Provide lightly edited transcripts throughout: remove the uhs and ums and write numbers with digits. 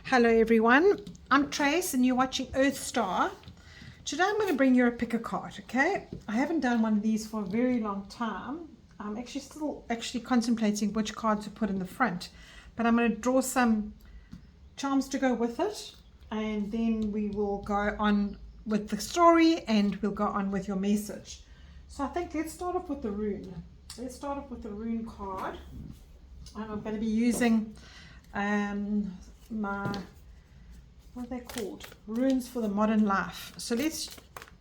Hello everyone, I'm Trace and you're watching EarthStar. Today I'm going to bring you a pick a card, okay? I haven't done one of these for a very long time. I'm still contemplating which card to put in the front, but I'm going to draw some charms to go with it, and then we will go on with the story and we'll go on with your message. So I think let's start off with the rune. Let's start off with the rune card. And I'm going to be using my, what are they called? Runes for the Modern Life. So let's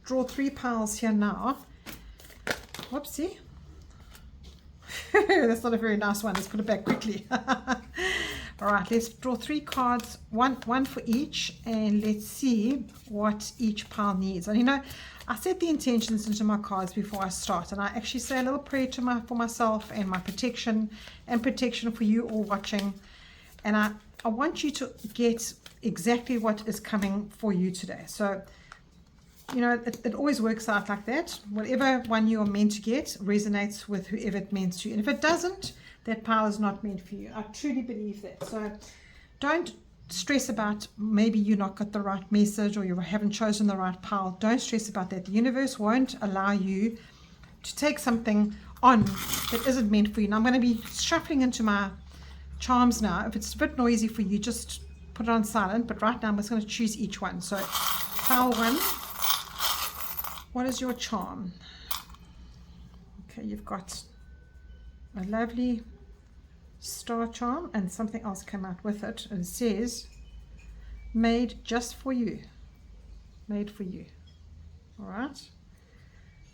draw 3 piles here now. Whoopsie. That's not a very nice one. Let's put it back quickly. All right, let's draw 3 cards, one for each, and let's see what each pile needs. And you know, I set the intentions into my cards before I start, and I actually say a little prayer for myself and my protection for you all watching. And I want you to get exactly what is coming for you today. So, you know, it always works out like that. Whatever one you are meant to get resonates with whoever it means to you. And if it doesn't, that pile is not meant for you. I truly believe that. So don't stress about maybe you not got the right message or you haven't chosen the right pile. Don't stress about that. The universe won't allow you to take something on that isn't meant for you. Now I'm going to be shuffling into my charms now. If it's a bit noisy for you, just put it on silent, but right now I'm just going to choose each one. So pile 1, what is your charm? Okay, you've got a lovely star charm and something else came out with it, and it says made just for you, made for you. All right,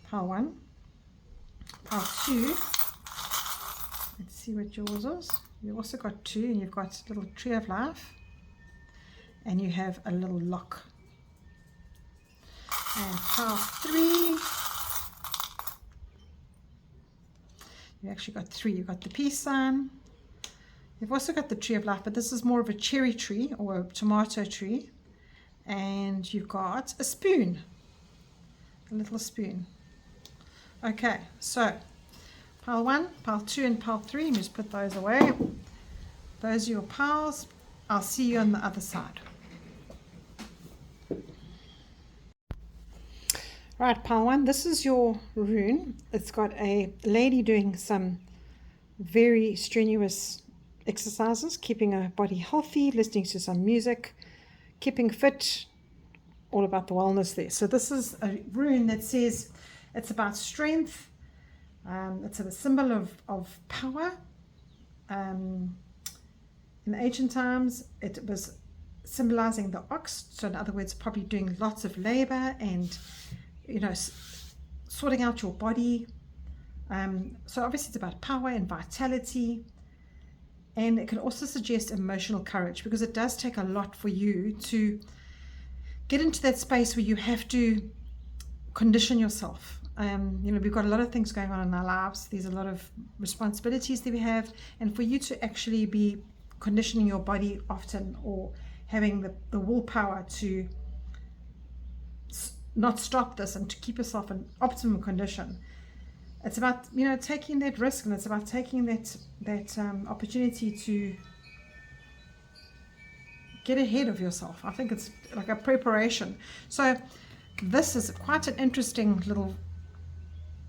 pile 1. Pile 2, let's see what yours is. You've also got 2, and you've got a little tree of life, and you have a little lock. And pile 3, you actually got 3. You've got the peace sign. You've also got the tree of life, but this is more of a cherry tree or a tomato tree. And you've got a spoon, a little spoon. Okay, so pile 1, pile 2, and pile 3, and just put those away. Those are your piles. I'll see you on the other side. Right, pile 1, this is your rune. It's got a lady doing some very strenuous exercises, keeping her body healthy, listening to some music, keeping fit, all about the wellness there. So this is a rune that says it's about strength. It's a symbol of power. In ancient times, it was symbolizing the ox. So in other words, probably doing lots of labor and, you know, sorting out your body. So obviously it's about power and vitality. And it can also suggest emotional courage, because it does take a lot for you to get into that space where you have to condition yourself. You know, we've got a lot of things going on in our lives. There's a lot of responsibilities that we have, and for you to actually be conditioning your body often, or having the willpower to not stop this and to keep yourself in optimum condition, it's about, you know, taking that risk, and it's about taking that opportunity to get ahead of yourself. I think it's like a preparation. So this is quite an interesting little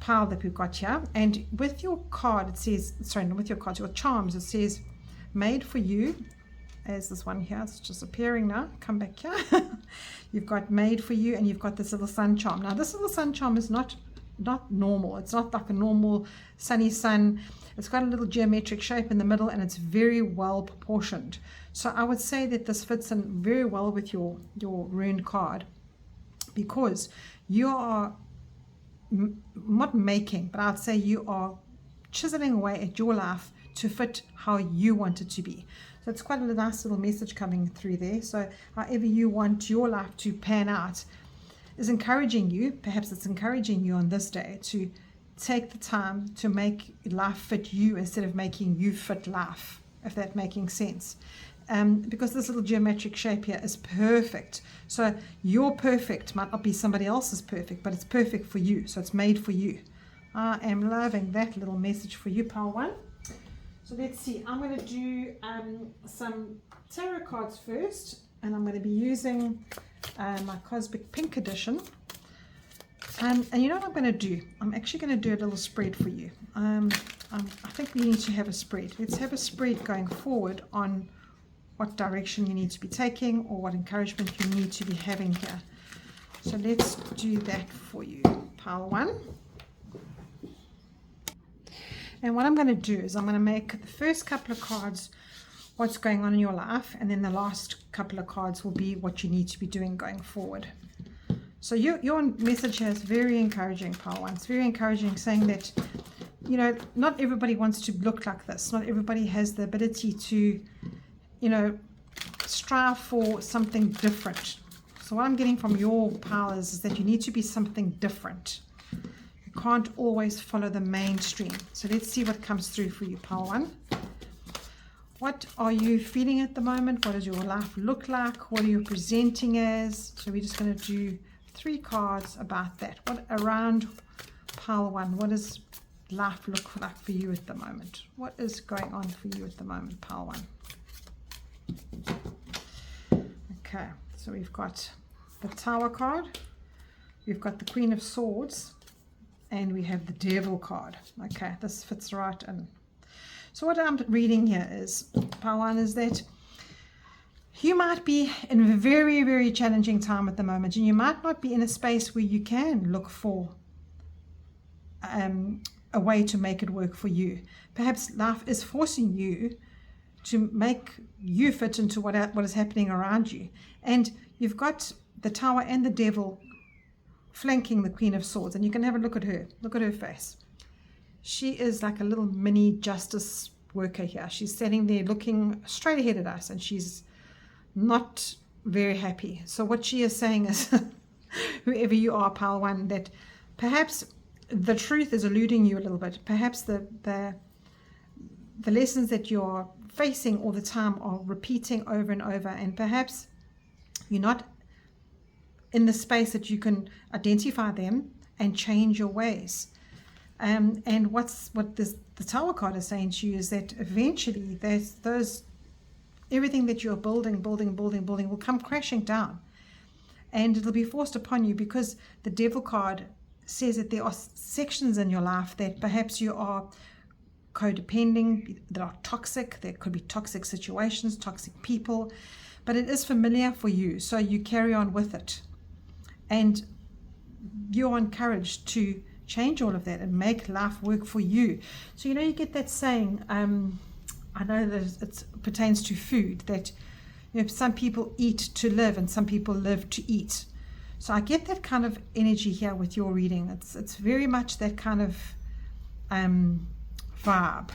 pile that we've got here, and with your card it says, sorry, not with your cards, your charms, it says made for you. As this one here, it's just appearing now. Come back here. You've got made for you, and you've got this little sun charm. Now this little sun charm is not normal. It's not like a normal sunny sun. It's got a little geometric shape in the middle, and it's very well proportioned. So I would say that this fits in very well with your rune card, because you are not making, but I'd say you are chiseling away at your life to fit how you want it to be. So it's quite a nice little message coming through there. So however you want your life to pan out is encouraging you, perhaps it's encouraging you on this day to take the time to make life fit you instead of making you fit life, if that's making sense. Because this little geometric shape here is perfect. So your perfect might not be somebody else's perfect, but it's perfect for you. So it's made for you. I am loving that little message for you, pile 1. So So let's see, I'm going to do some tarot cards first, and I'm going to be using my Cosmic Pink edition. And you know what I'm going to do? I'm actually going to do a little spread for you. I think we need to have a spread. Let's have a spread going forward on what direction you need to be taking or what encouragement you need to be having here. So let's do that for you. Pile 1. And what I'm going to do is I'm going to make the first couple of cards what's going on in your life, and then the last couple of cards will be what you need to be doing going forward. So your message here is very encouraging, Pile 1. It's very encouraging, saying that, you know, not everybody wants to look like this. Not everybody has the ability to, you know, strive for something different. So what I'm getting from your powers is that you need to be something different. You can't always follow the mainstream. So let's see what comes through for you, Pile 1. What are you feeling at the moment? What does your life look like? What are you presenting as? So we're just going to do 3 cards about that. What around Pile 1? What does life look like for you at the moment? What is going on for you at the moment, Pile 1? Okay, so we've got the Tower card, we've got the Queen of Swords, and we have the Devil card. Okay, this fits right in. So what I'm reading here is, Pile 1, is that you might be in a very, very challenging time at the moment, and you might not be in a space where you can look for a way to make it work for you. Perhaps life is forcing you to make you fit into what is happening around you. And you've got the Tower and the Devil flanking the Queen of Swords, and you can have a look at her. Look at her face. She is like a little mini justice worker here. She's standing there looking straight ahead at us, and she's not very happy. So what she is saying is, whoever you are, Pile 1, that perhaps the truth is eluding you a little bit. Perhaps the lessons that you're facing all the time are repeating over and over, and perhaps you're not in the space that you can identify them and change your ways. And the Tower card is saying to you is that eventually everything that you're building will come crashing down, and it'll be forced upon you, because the Devil card says that there are sections in your life that perhaps you are codependent, that are toxic. There could be toxic situations, toxic people, but it is familiar for you, so you carry on with it, and you're encouraged to change all of that and make life work for you. So you know, you get that saying, I know that it pertains to food, that, you know, some people eat to live and some people live to eat. So I get that kind of energy here with your reading. It's very much that kind of vibe,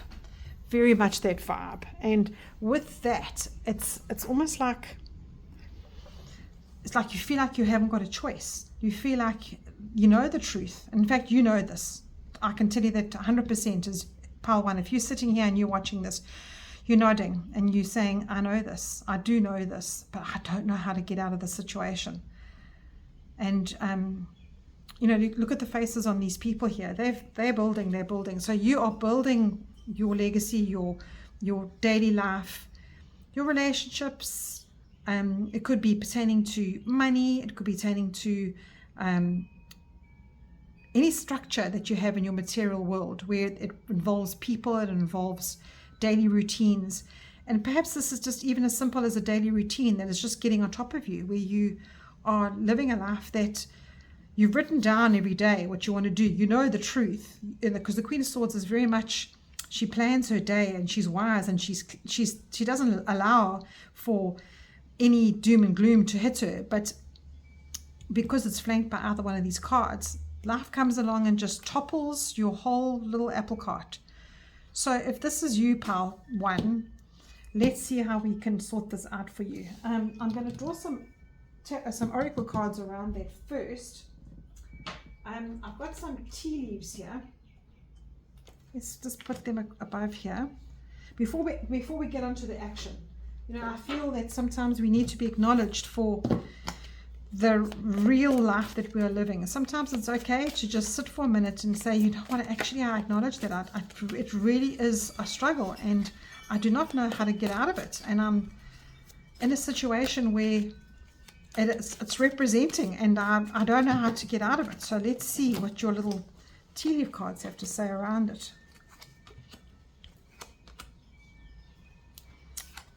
very much that vibe. And with that, it's almost like, it's like you feel like you haven't got a choice. You feel like you know the truth. In fact, you know this. I can tell you that 100% is Pile 1. If you're sitting here and you're watching this, you're nodding and you're saying, I know this, I do know this, but I don't know how to get out of the situation. And you know, look at the faces on these people here. They're building. So you are building your legacy, your daily life, your relationships. It could be pertaining to money. It could be pertaining to any structure that you have in your material world, where it involves people, it involves daily routines. And perhaps this is just even as simple as a daily routine that is just getting on top of you, where you are living a life that you've written down every day what you want to do. You know the truth, because the Queen of Swords is very much, she plans her day, and she's wise, and she doesn't allow for any doom and gloom to hit her. But because it's flanked by either one of these cards, life comes along and just topples your whole little apple cart. So if this is you, Pile 1, let's see how we can sort this out for you. I'm going to draw some oracle cards around that first. I've got some tea leaves here. Let's just put them above here before we get onto the action. You know, I feel that sometimes we need to be acknowledged for the real life that we are living. Sometimes it's okay to just sit for a minute and say, you know what, actually I acknowledge that it really is a struggle and I do not know how to get out of it, and I'm in a situation where it's representing and I don't know how to get out of it. So let's see what your little tea leaf cards have to say around it.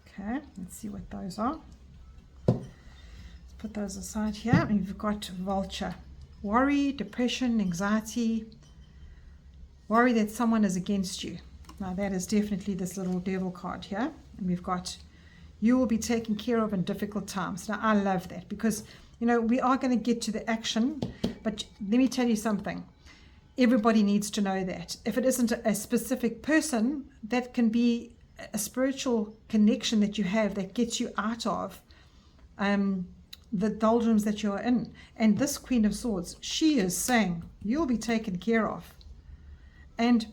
Okay, let's see what those are. Let's put those aside here. And you've got vulture. Worry, depression, anxiety. Worry that someone is against you. Now that is definitely this little devil card here. And we've got you will be taken care of in difficult times. Now I love that because, you know, we are going to get to the action, but let me tell you something. Everybody needs to know that. If it isn't a specific person, that can be a spiritual connection that you have that gets you out of the doldrums that you're in. And this Queen of Swords, she is saying you'll be taken care of. And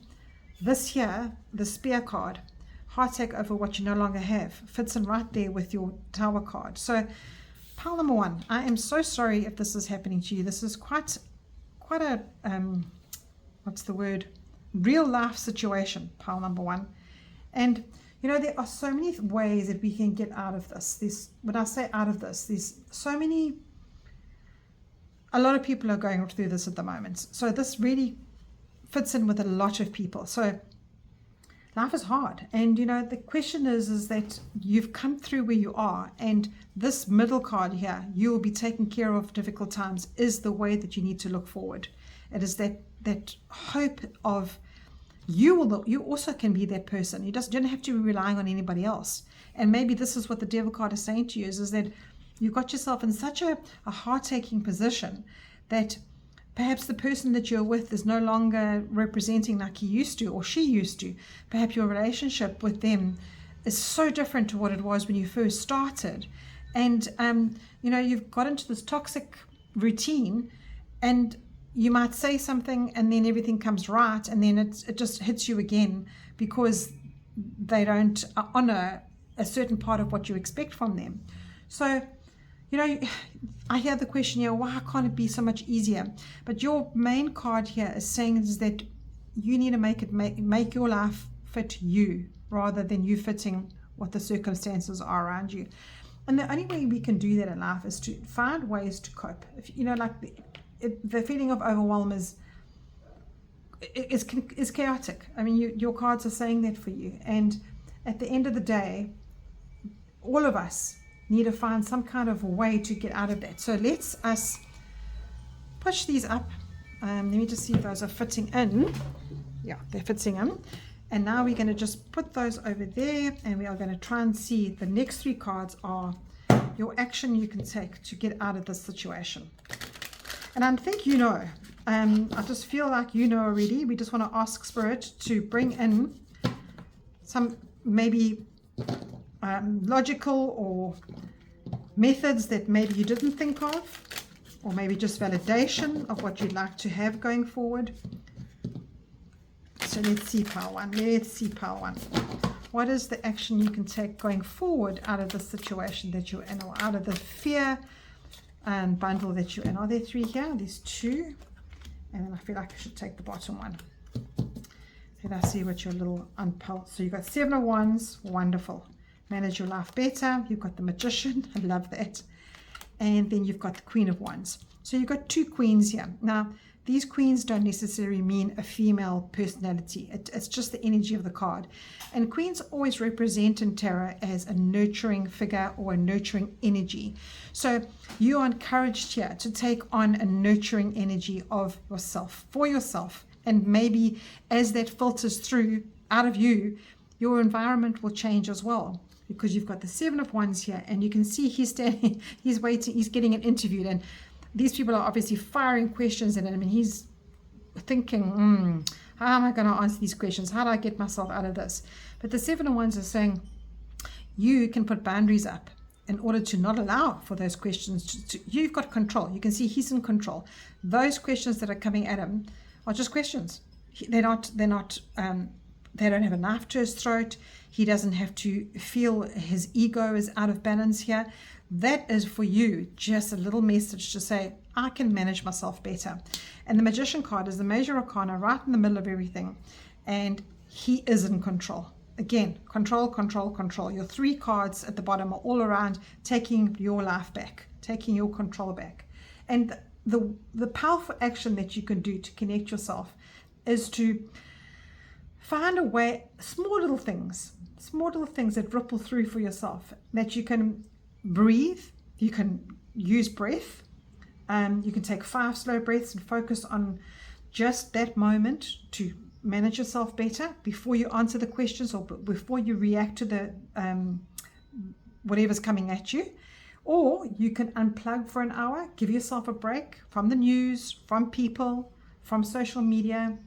this here, the Spear card, heartache over what you no longer have, fits in right there with your Tower card. So pile number one, I am so sorry if this is happening to you. This is quite a what's the word, real life situation, pile number one. And you know, there are so many ways that we can get out of this. When I say out of this, there's so many, a lot of people are going through this at the moment. So this really fits in with a lot of people. So life is hard. And, you know, the question is that you've come through where you are. And this middle card here, you will be taken care of difficult times, is the way that you need to look forward. It is that hope of you also can be that person. You don't have to be relying on anybody else. And maybe this is what the devil card is saying to you, is that you've got yourself in such a heart-taking position that perhaps the person that you're with is no longer representing like he used to or she used to. Perhaps your relationship with them is so different to what it was when you first started. And, you know, you've got into this toxic routine, and you might say something and then everything comes right, and then it just hits you again because they don't honor a certain part of what you expect from them. So, you know, I hear the question here, why can't it be so much easier? But your main card here is saying is that you need to make your life fit you rather than you fitting what the circumstances are around you. And the only way we can do that in life is to find ways to cope. If, you know, like the feeling of overwhelm is chaotic. I mean, your cards are saying that for you. And at the end of the day, all of us need to find some kind of way to get out of that. So let's us push these up. Let me just see if those are fitting in. Yeah, they're fitting in. And now we're going to just put those over there, and we are going to try and see the next three cards are your action you can take to get out of this situation. And I think you know. I just feel like you know already. We just want to ask Spirit to bring in some maybe logical or methods that maybe you didn't think of, or maybe just validation of what you'd like to have going forward. So let's see pile one. Let's see pile one. What is the action you can take going forward out of the situation that you're in, or out of the fear and bundle that you're in? Are there three here? There's two. And then I feel like I should take the bottom one. Let us see what your little unpulse. So you've got 7 of Wands. Wonderful. Manage your life better. You've got the Magician. I love that. And then you've got the Queen of Wands. So you've got two queens here. Now, these queens don't necessarily mean a female personality. It's just the energy of the card. And queens always represent in tarot as a nurturing figure or a nurturing energy. So you are encouraged here to take on a nurturing energy of yourself, for yourself. And maybe as that filters through out of you, your environment will change as well. Because you've got the 7 of Wands here, and you can see he's standing, he's waiting, he's getting interviewed, and these people are obviously firing questions at him, and he's thinking, how am I going to answer these questions? How do I get myself out of this? But the 7 of Wands is saying you can put boundaries up in order to not allow for those questions. You've got control. You can see he's in control. Those questions that are coming at him are just questions. They're not They don't have a knife to his throat. He doesn't have to feel his ego is out of balance here. That is for you just a little message to say, I can manage myself better. And the Magician card is the major arcana right in the middle of everything. And he is in control. Again, control, control, control. Your 3 cards at the bottom are all around taking your life back, taking your control back. And the powerful action that you can do to connect yourself is to find a way, small little things that ripple through for yourself, that you can breathe, you can use breath, you can take 5 slow breaths and focus on just that moment to manage yourself better before you answer the questions or before you react to the whatever's coming at you. Or you can unplug for an hour, give yourself a break from the news, from people, from social media,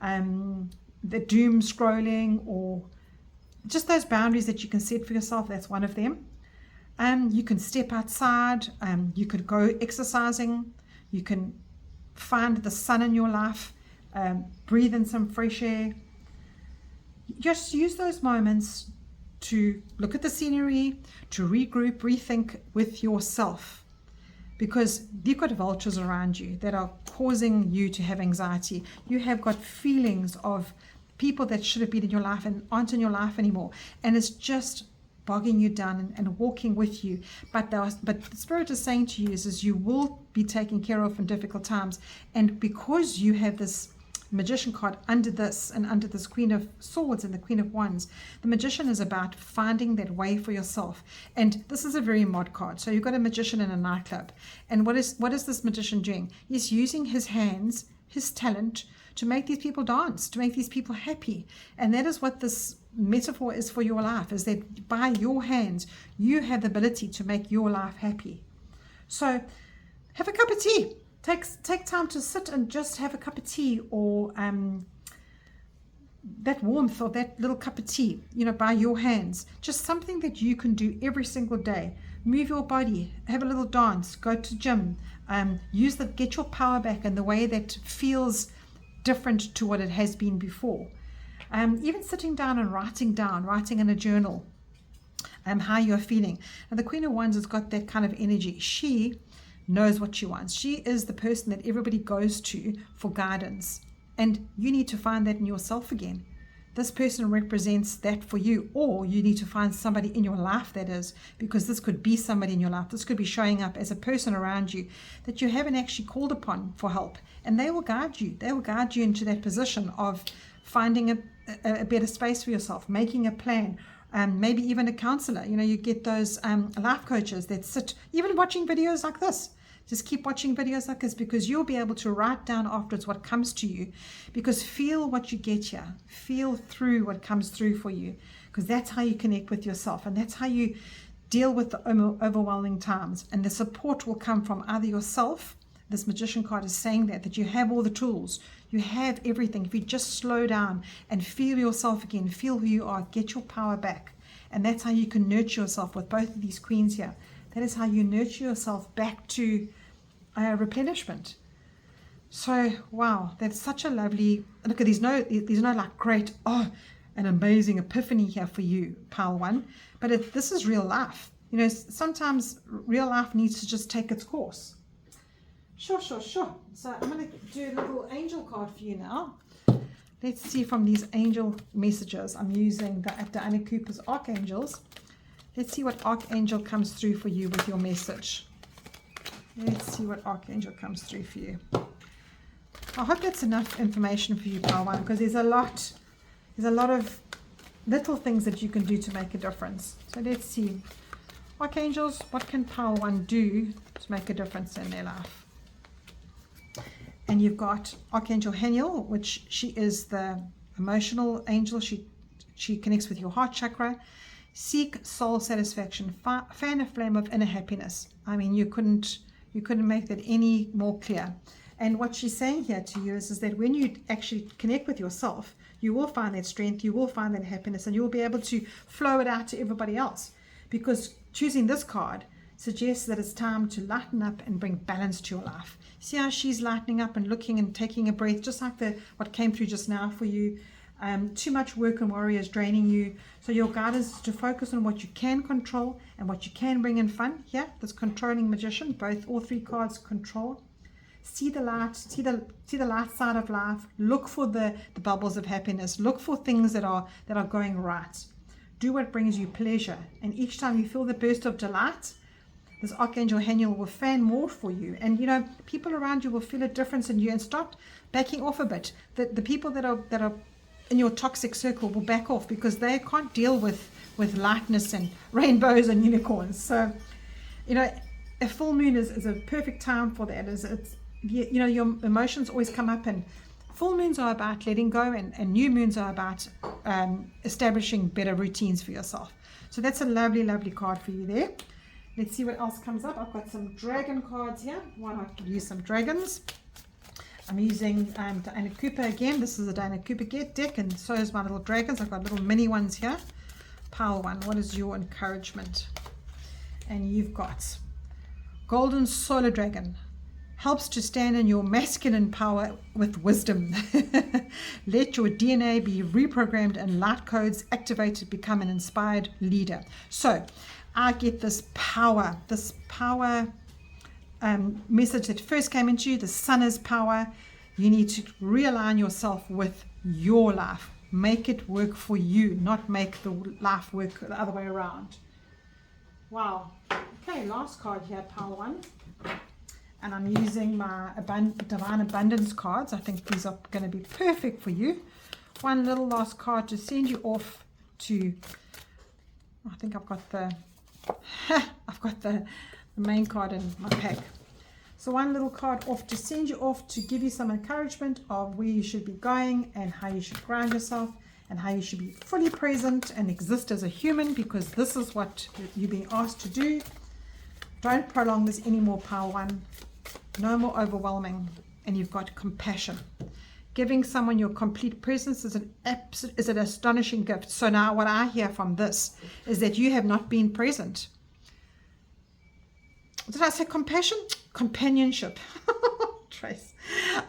the doom scrolling, or just those boundaries that you can set for yourself. That's one of them. You can step outside, you could go exercising, you can find the sun in your life, breathe in some fresh air. Just use those moments to look at the scenery, to regroup, rethink with yourself, because you've got vultures around you that are causing you to have anxiety. You have got feelings of people that should have been in your life and aren't in your life anymore, and it's just bogging you down and walking with you. But the Spirit is saying to you is you will be taken care of in difficult times. And because you have this Magician card under this and under this Queen of Swords and the Queen of Wands, the Magician is about finding that way for yourself. And this is a very mod card. So you've got a magician in a nightclub. And what is this magician doing? He's using his hands, his talent, to make these people dance, to make these people happy. And that is what this metaphor is for your life, is that by your hands, you have the ability to make your life happy. So have a cup of tea. Take time to sit and just have a cup of tea, or that warmth, or that little cup of tea, by your hands. Just something that you can do every single day. Move your body, have a little dance, go to gym, get your power back in the way that feels different to what it has been before. Even sitting down and writing in a journal how you're feeling. And the Queen of Wands has got that kind of energy. She knows what she wants. She is the person that everybody goes to for guidance, and you need to find that in yourself again. This person represents that for you, or you need to find somebody in your life that is, because this could be somebody in your life. This could be showing up as a person around you that you haven't actually called upon for help, and they will guide you. They will guide you into that position of finding a better space for yourself, making a plan. Maybe even a counselor. You get those life coaches that sit, even watching videos like this. Just keep watching videos like this, because you'll be able to write down afterwards what comes to you, because feel what you get here. Feel through what comes through for you, because that's how you connect with yourself, and that's how you deal with the overwhelming times. And the support will come from either yourself. This Magician card is saying that you have all the tools. You have everything. If you just slow down and feel yourself again, feel who you are, get your power back. And that's how you can nurture yourself with both of these queens here. That is how you nurture yourself back to replenishment. So, wow, that's such a lovely, look at these, there's no like great, an amazing epiphany here for you, Pile 1. But this is real life. Sometimes real life needs to just take its course. Sure. So I'm going to do a little angel card for you now. Let's see from these angel messages. I'm using the Diana Cooper's Archangels. Let's see what Archangel comes through for you with your message. Let's see what Archangel comes through for you. I hope that's enough information for you, Pile 1, because there's a lot of little things that you can do to make a difference. So let's see. Archangels, what can Pile 1 do to make a difference in their life? And you've got Archangel Haniel, which she is the emotional angel. She connects with your heart chakra. Seek soul satisfaction. Fan a flame of inner happiness. I mean, you couldn't make that any more clear. And what she's saying here to you is that when you actually connect with yourself, you will find that strength, you will find that happiness, and you will be able to flow it out to everybody else. Because choosing this card suggests that it's time to lighten up and bring balance to your life. See how she's lightening up and looking and taking a breath, just like what came through just now for you. Too much work and worry is draining you. So your guidance is to focus on what you can control and what you can bring in fun. Here, this controlling magician, all three cards control. See the light, see the light side of life. Look for the bubbles of happiness. Look for things that are going right. Do what brings you pleasure. And each time you feel the burst of delight, this Archangel Haniel will fan more for you. And you know, people around you will feel a difference in you and start backing off a bit. The people that are in your toxic circle will back off because they can't deal with lightness and rainbows and unicorns. So, you know, a full moon is a perfect time for that. It's you know, your emotions always come up, and full moons are about letting go, and new moons are about establishing better routines for yourself. So that's a lovely, lovely card for you there. Let's see what else comes up. I've got some dragon cards here. Why not use some dragons? I'm using Diana Cooper again. This is a Diana Cooper deck, and so is my little dragons. I've got little mini ones here. Pile one, what is your encouragement? And you've got Golden Solar Dragon. Helps to stand in your masculine power with wisdom. Let your DNA be reprogrammed and light codes activated, become an inspired leader. So I get this power message that first came into you. The sun is power. You need to realign yourself with your life. Make it work for you, not make the life work the other way around. Wow. Okay, last card here, power one. And I'm using my Divine Abundance cards. I think these are going to be perfect for you. One little last card to send you off to, I think I've got the main card in my pack. So one little card off to send you off to give you some encouragement of where you should be going and how you should ground yourself and how you should be fully present and exist as a human, because this is what you're being asked to do. Don't prolong this anymore, power one. No more overwhelming. And you've got compassion. Giving someone your complete presence is an astonishing gift. So now what I hear from this is that you have not been present. Did I say compassion? Companionship. Trace.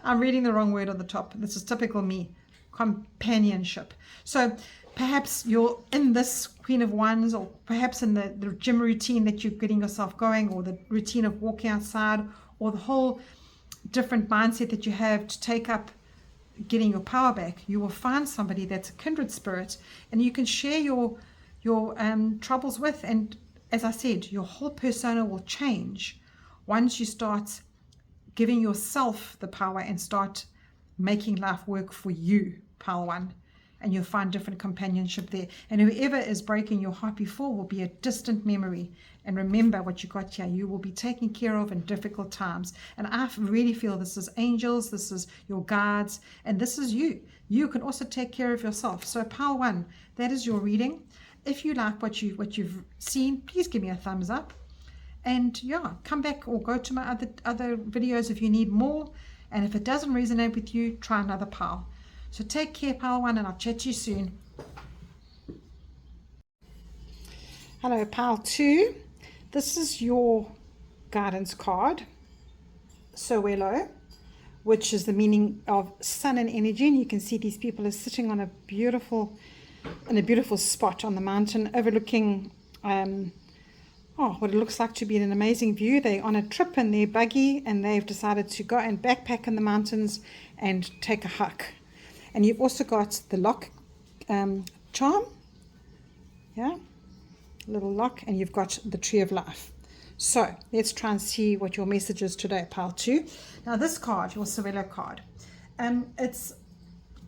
I'm reading the wrong word on the top. This is typical me. Companionship. So perhaps you're in this Queen of Wands, or perhaps in the gym routine that you're getting yourself going, or the routine of walking outside, or the whole different mindset that you have to take up getting your power back. You will find somebody that's a kindred spirit, and you can share your troubles with. And as I said, your whole persona will change once you start giving yourself the power and start making life work for you, power one. And you'll find different companionship there. And whoever is breaking your heart before will be a distant memory. And remember what you got here. You will be taken care of in difficult times. And I really feel this is angels, this is your guards, and this is you. You can also take care of yourself. So power one, that is your reading. If you like what you've seen, please give me a thumbs up. And yeah, come back or go to my other videos if you need more. And if it doesn't resonate with you, try another pile. So take care, pile one, and I'll chat to you soon. Hello, pile two. This is your guidance card, Soelo, which is the meaning of sun and energy. And you can see these people are sitting on a beautiful spot on the mountain overlooking what it looks like to be an amazing view. They're on a trip in their buggy, and they've decided to go and backpack in the mountains and take a hike. And you've also got the lock charm, yeah, little lock, and you've got the tree of life. So let's try and see what your message is today, pile two. Now this card, your Soelo card, it's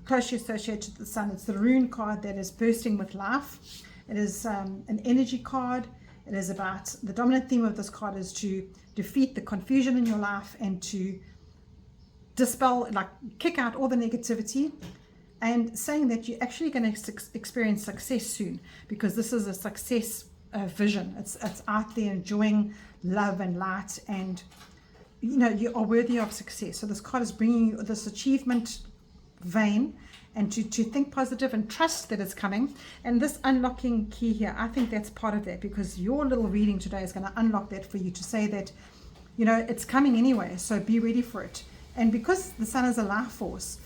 closely associated to the sun. It's the rune card that is bursting with life. It is an energy card. It is about, the dominant theme of this card is to defeat the confusion in your life and to dispel, like kick out all the negativity, and saying that you're actually going to experience success soon, because this is a success vision. It's out there enjoying love and light, and you know you are worthy of success. So this card is bringing you this achievement vein, and to think positive and trust that it's coming. And this unlocking key here, I think that's part of that, because your little reading today is going to unlock that for you, to say that, you know, it's coming anyway, so be ready for it. And because the sun is a life force,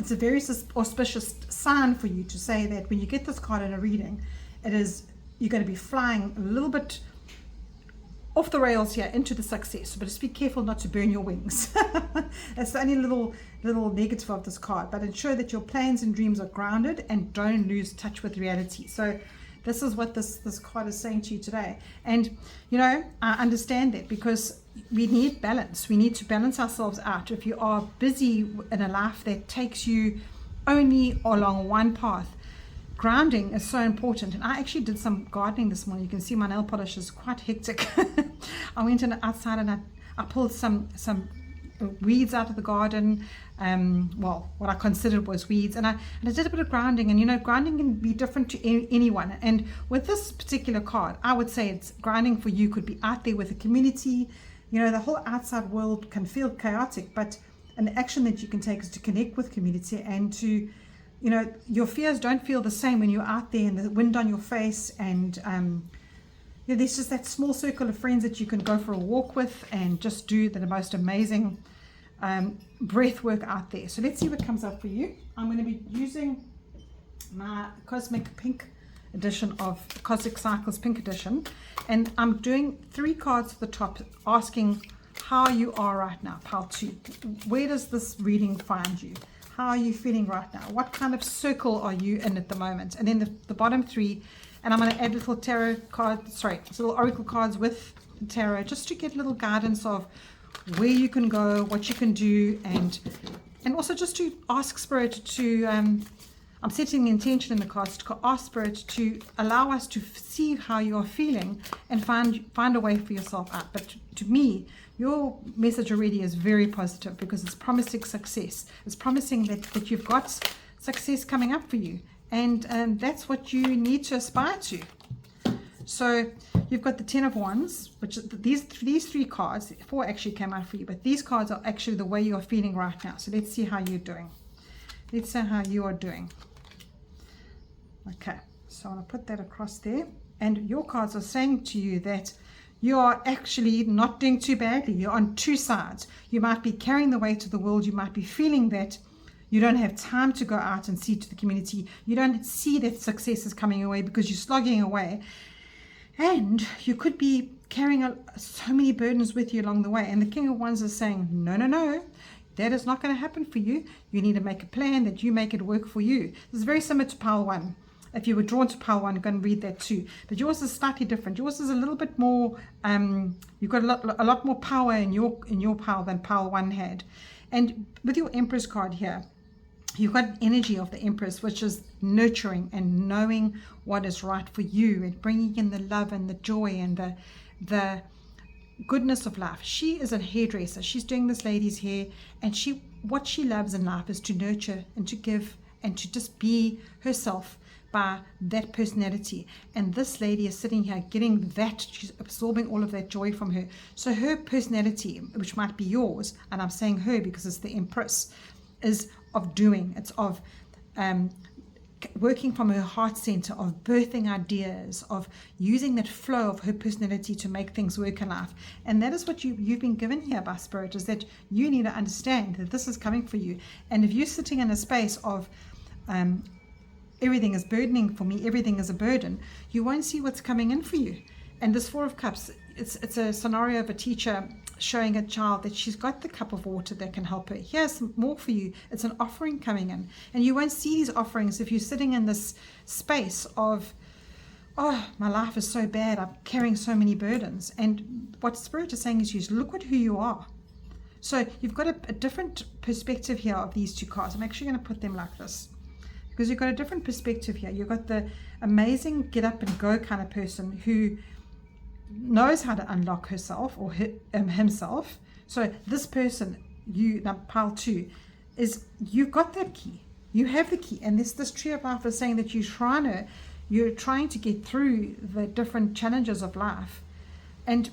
it's a very auspicious sign for you to say that when you get this card in a reading, you're going to be flying a little bit off the rails here into the success, but just be careful not to burn your wings. That's the only little negative of this card, but ensure that your plans and dreams are grounded and don't lose touch with reality. So this is what this card is saying to you today. And I understand that, because we need balance. We need to balance ourselves out. If you are busy in a life that takes you only along one path, grounding is so important. And I actually did some gardening this morning. You can see my nail polish is quite hectic. I went outside and I pulled some weeds out of the garden, what I considered was weeds, and I did a bit of grounding. And grounding can be different to anyone, and with this particular card, I would say it's grounding for you could be out there with the community. The whole outside world can feel chaotic, but an action that you can take is to connect with community, and to your fears don't feel the same when you're out there and the wind on your face, and there's just that small circle of friends that you can go for a walk with and just do the most amazing breath work out there. So let's see what comes up for you. I'm going to be using my Cosmic Pink edition of Cosmic Cycles Pink edition, and I'm doing 3 cards at the top, asking how you are right now, pile 2. Where does this reading find you? How are you feeling right now? What kind of circle are you in at the moment? And then the bottom 3, and I'm going to add little tarot cards, little oracle cards with tarot, just to get little guidance of where you can go, what you can do, and also just to ask Spirit to, I'm setting the intention in the cards to ask Spirit to allow us to see how you are feeling and find a way for yourself out. But to me, your message already is very positive, because it's promising success. It's promising that you've got success coming up for you, and that's what you need to aspire to. So you've got the 10 of Wands, which these 3 cards, 4 actually came out for you, but these cards are actually the way you're feeling right now. So let's see how you're doing. Let's see how you are doing. Okay, so I want to put that across there, and your cards are saying to you that you are actually not doing too badly. You're on 2 sides. You might be carrying the weight of the world. You might be feeling that you don't have time to go out and see to the community. You don't see that success is coming away because you're slogging away. And you could be carrying so many burdens with you along the way. And the King of Wands is saying, no, that is not going to happen for you. You need to make a plan that you make it work for you. This is very similar to pile 1. If you were drawn to pile 1, go and read that too. But yours is slightly different. Yours is a little bit more, you've got a lot more power in your pile than pile 1 had. And with your Empress card here, you've got energy of the Empress, which is nurturing and knowing what is right for you, and bringing in the love and the joy and the goodness of life. She is a hairdresser. She's doing this lady's hair, and what she loves in life is to nurture and to give and to just be herself by that personality. And this lady is sitting here getting that, she's absorbing all of that joy from her. So her personality, which might be yours, and I'm saying her because it's the Empress, is of doing. It's of working from her heart center, of birthing ideas, of using that flow of her personality to make things work in life. And that is what you've been given here by Spirit, is that you need to understand that this is coming for you. And if you're sitting in a space of everything is burdening for me, everything is a burden, you won't see what's coming in for you. And this 4 of Cups, it's a scenario of a teacher showing a child that she's got the cup of water that can help her. Here's more for you. It's an offering coming in. And you won't see these offerings if you're sitting in this space of, oh, my life is so bad, I'm carrying so many burdens. And what Spirit is saying is, you look at who you are. So you've got a different perspective here of these 2 cards. I'm actually going to put them like this, because you've got a different perspective here. You've got the amazing get up and go kind of person who knows how to unlock herself or himself. So this person, pile 2, is you've got that key. You have the key. And this Tree of Life is saying that you're trying to get through the different challenges of life. And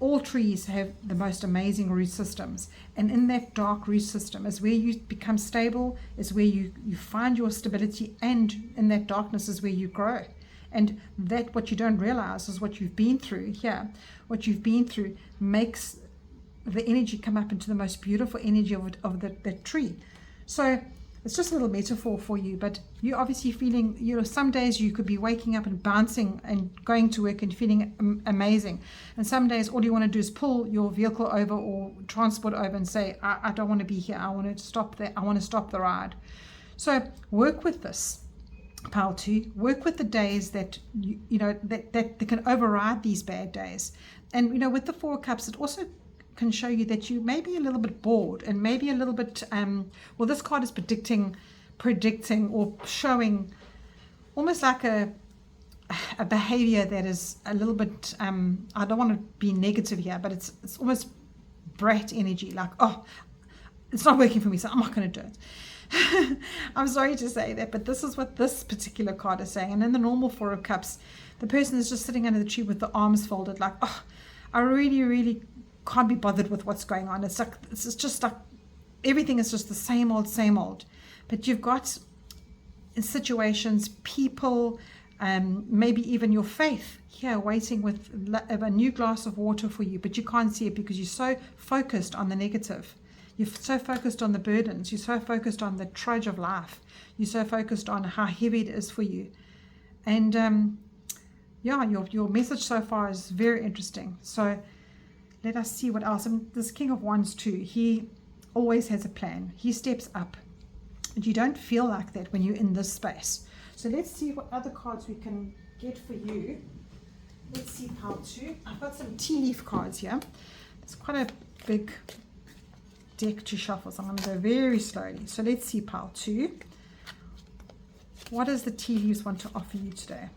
all trees have the most amazing root systems, and in that dark root system is where you become stable, is where you find your stability, and in that darkness is where you grow. And that, what you don't realize, is what you've been through here. What you've been through makes the energy come up into the most beautiful energy of that tree. So it's just a little metaphor for you, but you're obviously feeling, you know, some days you could be waking up and bouncing and going to work and feeling amazing. And some days all you want to do is pull your vehicle over or transport over and say, I don't want to be here. I want to stop there. I want to stop the ride. So work with this, pile 2. Work with the days that, you know, that can override these bad days. And, you know, with the 4 of Cups, it also can show you that you may be a little bit bored and maybe a little bit well, this card is predicting or showing almost like a behavior that is a little bit I don't want to be negative here, but it's almost brat energy, like, oh, it's not working for me, so I'm not going to do it. I'm sorry to say that, but this is what this particular card is saying. And in the normal 4 of Cups, the person is just sitting under the tree with the arms folded, like, oh, I really can't be bothered with what's going on. It's like, it's just like everything is just the same old. But you've got situations, people, maybe even your faith here waiting with a new glass of water for you, but you can't see it because you're so focused on the negative. You're so focused on the burdens. You're so focused on the trudge of life. You're so focused on how heavy it is for you. And yeah, your message so far is very interesting. So let us see what else. And this King of Wands too, he always has a plan. He steps up. And you don't feel like that when you're in this space. So let's see what other cards we can get for you. Let's see pile 2. I've got some tea leaf cards here. It's quite a big deck to shuffle, so I'm going to go very slowly. So let's see pile 2. What does the tea leaves want to offer you today?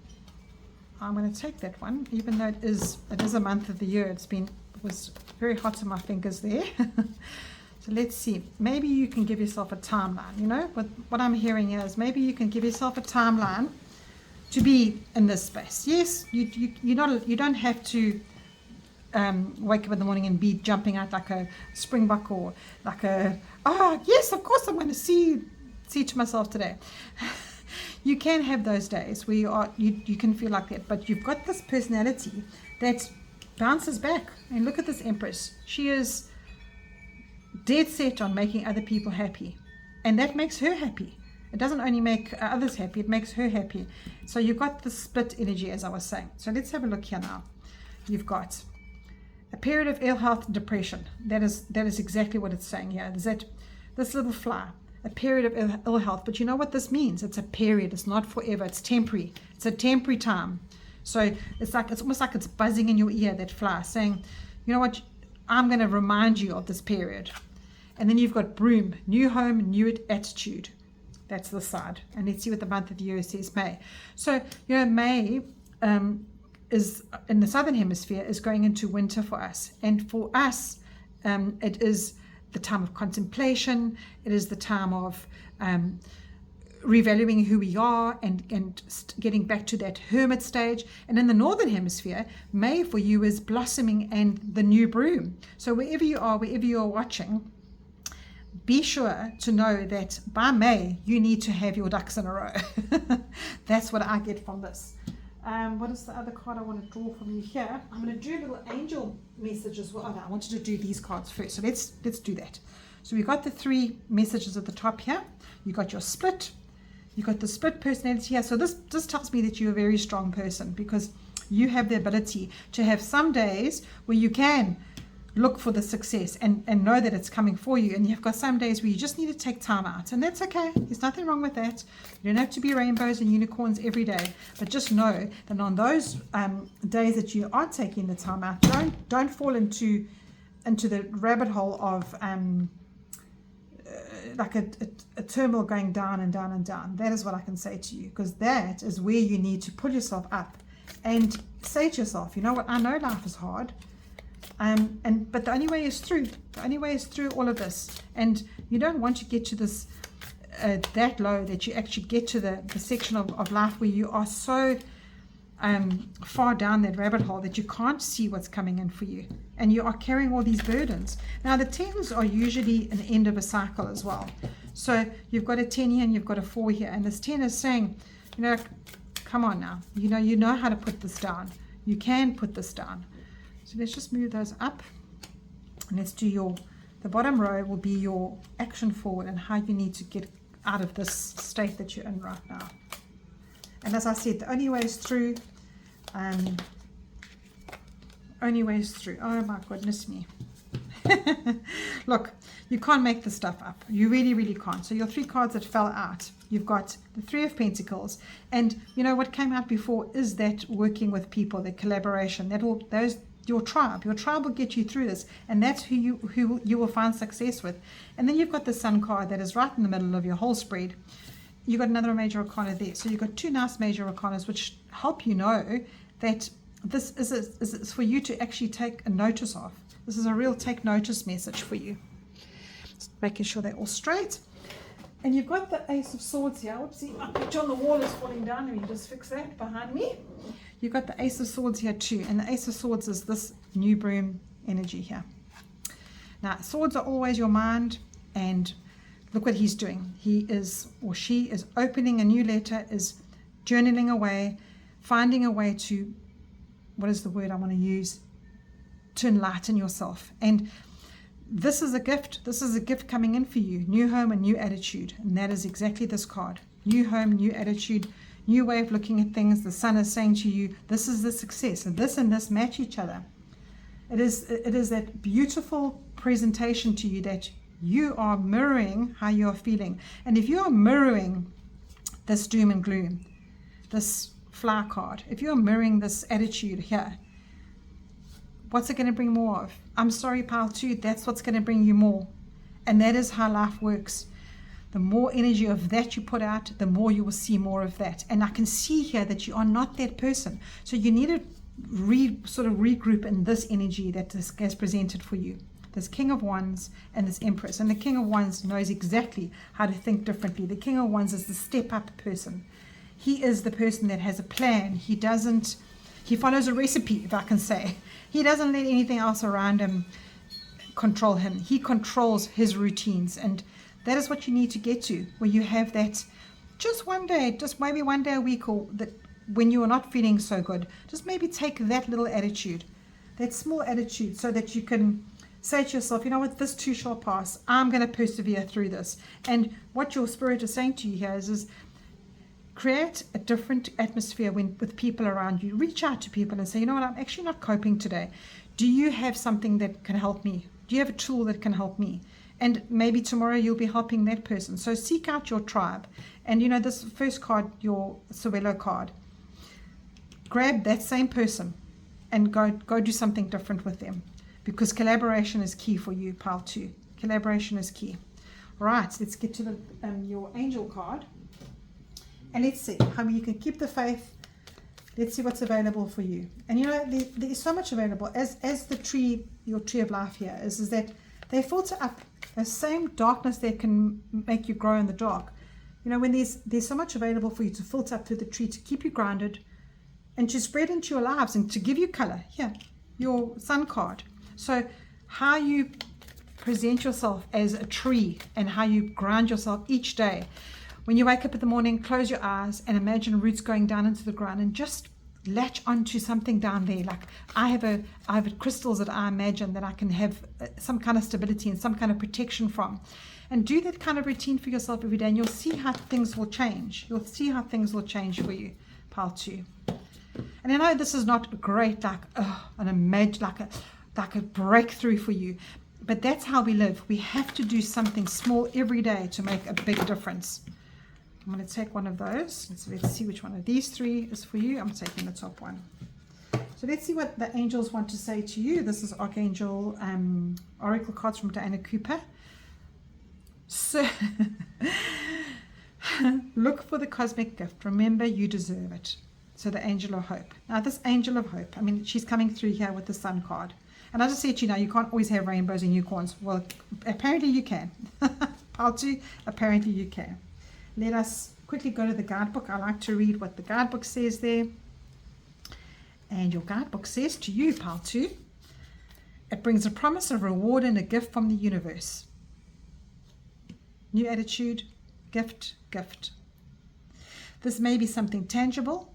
I'm going to take that one, even though it is a month of the year. It was very hot on my fingers there. So let's see. Maybe you can give yourself a timeline. You know, what I'm hearing here is maybe you can give yourself a timeline to be in this space. Yes, you don't have to wake up in the morning and be jumping out like a springbok or like a, yes, of course I'm going to see to myself today. You can have those days where you can feel like that, but you've got this personality that bounces back. And look at this Empress. She is dead set on making other people happy, and that makes her happy. It doesn't only make others happy, it makes her happy. So you've got the split energy, as I was saying. So let's have a look here now. You've got a period of ill health and depression. That is exactly what it's saying here. Is that this little fly, a period of ill health. But you know what this means? It's a period. It's not forever. It's temporary. It's a temporary time. So it's almost like it's buzzing in your ear, that fly, saying, you know what, I'm going to remind you of this period. And then you've got broom, new home, new attitude. That's the side. And let's see what the month of the year says, May. So, you know, May is in the southern hemisphere is going into winter for us. And for us, it is the time of contemplation. It is the time of revaluing who we are and getting back to that hermit stage. And in the northern hemisphere, May for you is blossoming and the new broom. So wherever you are watching, be sure to know that by May you need to have your ducks in a row. That's what I get from this. What is the other card I want to draw from you here? I'm going to do a little angel message as well. Oh, no, I wanted to do these cards first, so let's do that. So we've got the 3 messages at the top here. You got your split. You got the split personality here. So this tells me that you're a very strong person, because you have the ability to have some days where you can look for the success and know that it's coming for you, and you've got some days where you just need to take time out, and that's okay. There's nothing wrong with that. You don't have to be rainbows and unicorns every day, but just know that on those days that you are taking the time out, don't fall into the rabbit hole of like a terminal going down and down and down. That is what I can say to you, because that is where you need to pull yourself up and say to yourself, you know what, I know life is hard, but the only way is through. The only way is through all of this. And you don't want to get to this that low that you actually get to the section of life where you are so far down that rabbit hole that you can't see what's coming in for you, and you are carrying all these burdens. Now the 10s are usually an end of a cycle as well. So you've got a 10 here and you've got a 4 here, and this 10 is saying, you know, come on now, you know how to put this down. You can put this down. So let's just move those up, and let's do the bottom row will be your action forward and how you need to get out of this state that you're in right now. And as I said, the only way is through. Only way is through. Oh my goodness me. Look, you can't make this stuff up. You really, really can't. So your 3 cards that fell out, you've got the 3 of Pentacles, and you know what came out before is that working with people, the collaboration. Your tribe will get you through this, and that's who you will find success with. And then you've got the Sun card that is right in the middle of your whole spread. You've got another major arcana there. So you've got 2 nice major arcanas which help you know that this is for you to actually take a notice of. This is a real take notice message for you. Just making sure they're all straight. And you've got the Ace of Swords here. Oopsie, my picture on the wall is falling down. Let me just fix that behind me. You've got the Ace of Swords here too. And the Ace of Swords is this new broom energy here. Now, swords are always your mind. And look what he's doing. He is, or she is, opening a new letter, is journaling away, finding a way to, what is the word I want to use? To enlighten yourself. And this is a gift. This is a gift coming in for you. New home and new attitude. And that is exactly this card. New home, new attitude, new way of looking at things. The Sun is saying to you, this is the success. And this match each other. It is that beautiful presentation to you that you are mirroring how you are feeling. And if you are mirroring this doom and gloom, this flower card, if you're mirroring this attitude here, what's it going to bring more of? I'm sorry, pile 2, that's what's going to bring you more. And that is how life works. The more energy of that you put out, the more you will see more of that. And I can see here that you are not that person. So you need to sort of regroup in this energy that this has presented for you. This King of Wands and this Empress. And the King of Wands knows exactly how to think differently. The King of Wands is the step up person. He is the person that has a plan. He follows a recipe, if I can say. He doesn't let anything else around him control him. He controls his routines. And that is what you need to get to, where you have that just one day, just maybe one day a week, or that when you are not feeling so good, just maybe take that little attitude, that small attitude, so that you can say to yourself, you know what, this too shall pass. I'm going to persevere through this. And what your spirit is saying to you here is create a different atmosphere with people around you. Reach out to people and say, you know what, I'm actually not coping today. Do you have something that can help me? Do you have a tool that can help me? And maybe tomorrow you'll be helping that person. So seek out your tribe. And you know, this first card, your Sawelo card, grab that same person and go do something different with them. Because collaboration is key for you, pile 2. Collaboration is key. Right, let's get to your angel card. And let's see how you can keep the faith. Let's see what's available for you. And you know, there is so much available. As the tree, your tree of life here, is that they filter up the same darkness that can make you grow in the dark. You know, when there's so much available for you to filter up through the tree, to keep you grounded and to spread into your lives and to give you color. Here, your Sun card. So how you present yourself as a tree and how you ground yourself each day. When you wake up in the morning, close your eyes and imagine roots going down into the ground and just latch onto something down there. Like I have crystals that I imagine that I can have some kind of stability and some kind of protection from. And do that kind of routine for yourself every day, and you'll see how things will change. You'll see how things will change for you, pile 2. And I know this is not great, like a breakthrough for you, but that's how we live. We have to do something small every day to make a big difference. I'm going to take one of those. Let's see which one of these 3 is for you. I'm taking the top one. So let's see what the angels want to say to you. This is Archangel Oracle cards from Diana Cooper. So look for the cosmic gift. Remember, you deserve it. So the Angel of Hope. Now this Angel of Hope, I mean, she's coming through here with the Sun card. And I just said to you, now you can't always have rainbows and unicorns. Well, apparently you can. Pile 2, apparently you can. Let us quickly go to the guidebook. I like to read what the guidebook says there. And your guidebook says to you, pile 2, it brings a promise of reward and a gift from the universe. New attitude, gift, gift. This may be something tangible,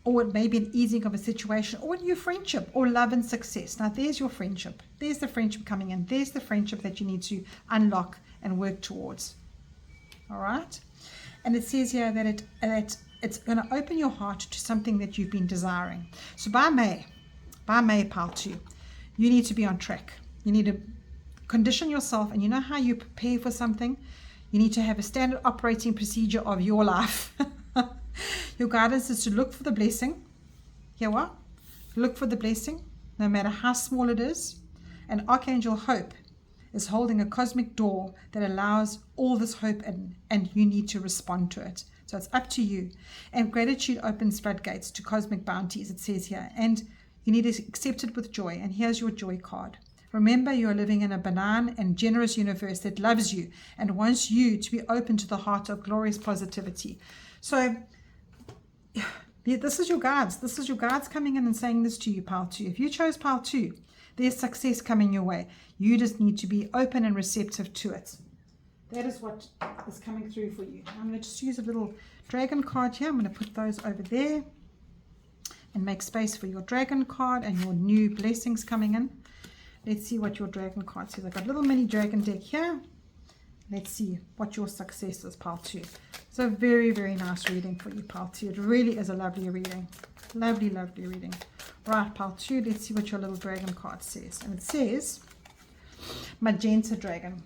or it may be an easing of a situation, or a new friendship, or love and success. Now there's your friendship. There's the friendship coming in. There's the friendship that you need to unlock and work towards. all right? And it says here that it's going to open your heart to something that you've been desiring. So by May, pile 2, you need to be on track. You need to condition yourself, and you know how you prepare for something? You need to have a standard operating procedure of your life. Your guidance is to look for the blessing. Hear what? Look for the blessing, no matter how small it is. And Archangel Hope is holding a cosmic door that allows all this hope in, and you need to respond to it. So it's up to you. And gratitude opens floodgates to cosmic bounties, it says here. And you need to accept it with joy. And here's your joy card. Remember, you are living in a benign and generous universe that loves you and wants you to be open to the heart of glorious positivity. So this is your guides. This is your guides coming in and saying this to you, pile 2. If you chose pile 2, there's success coming your way. You just need to be open and receptive to it. That is what is coming through for you. I'm going to just use a little dragon card here. I'm going to put those over there and make space for your dragon card and your new blessings coming in. Let's see what your dragon card says. I've got a little mini dragon deck here. Let's see what your success is, pile 2. It's a very, very nice reading for you, pile 2. It really is a lovely reading. Lovely, lovely reading. Right, pile 2, let's see what your little dragon card says. And it says, Magenta Dragon.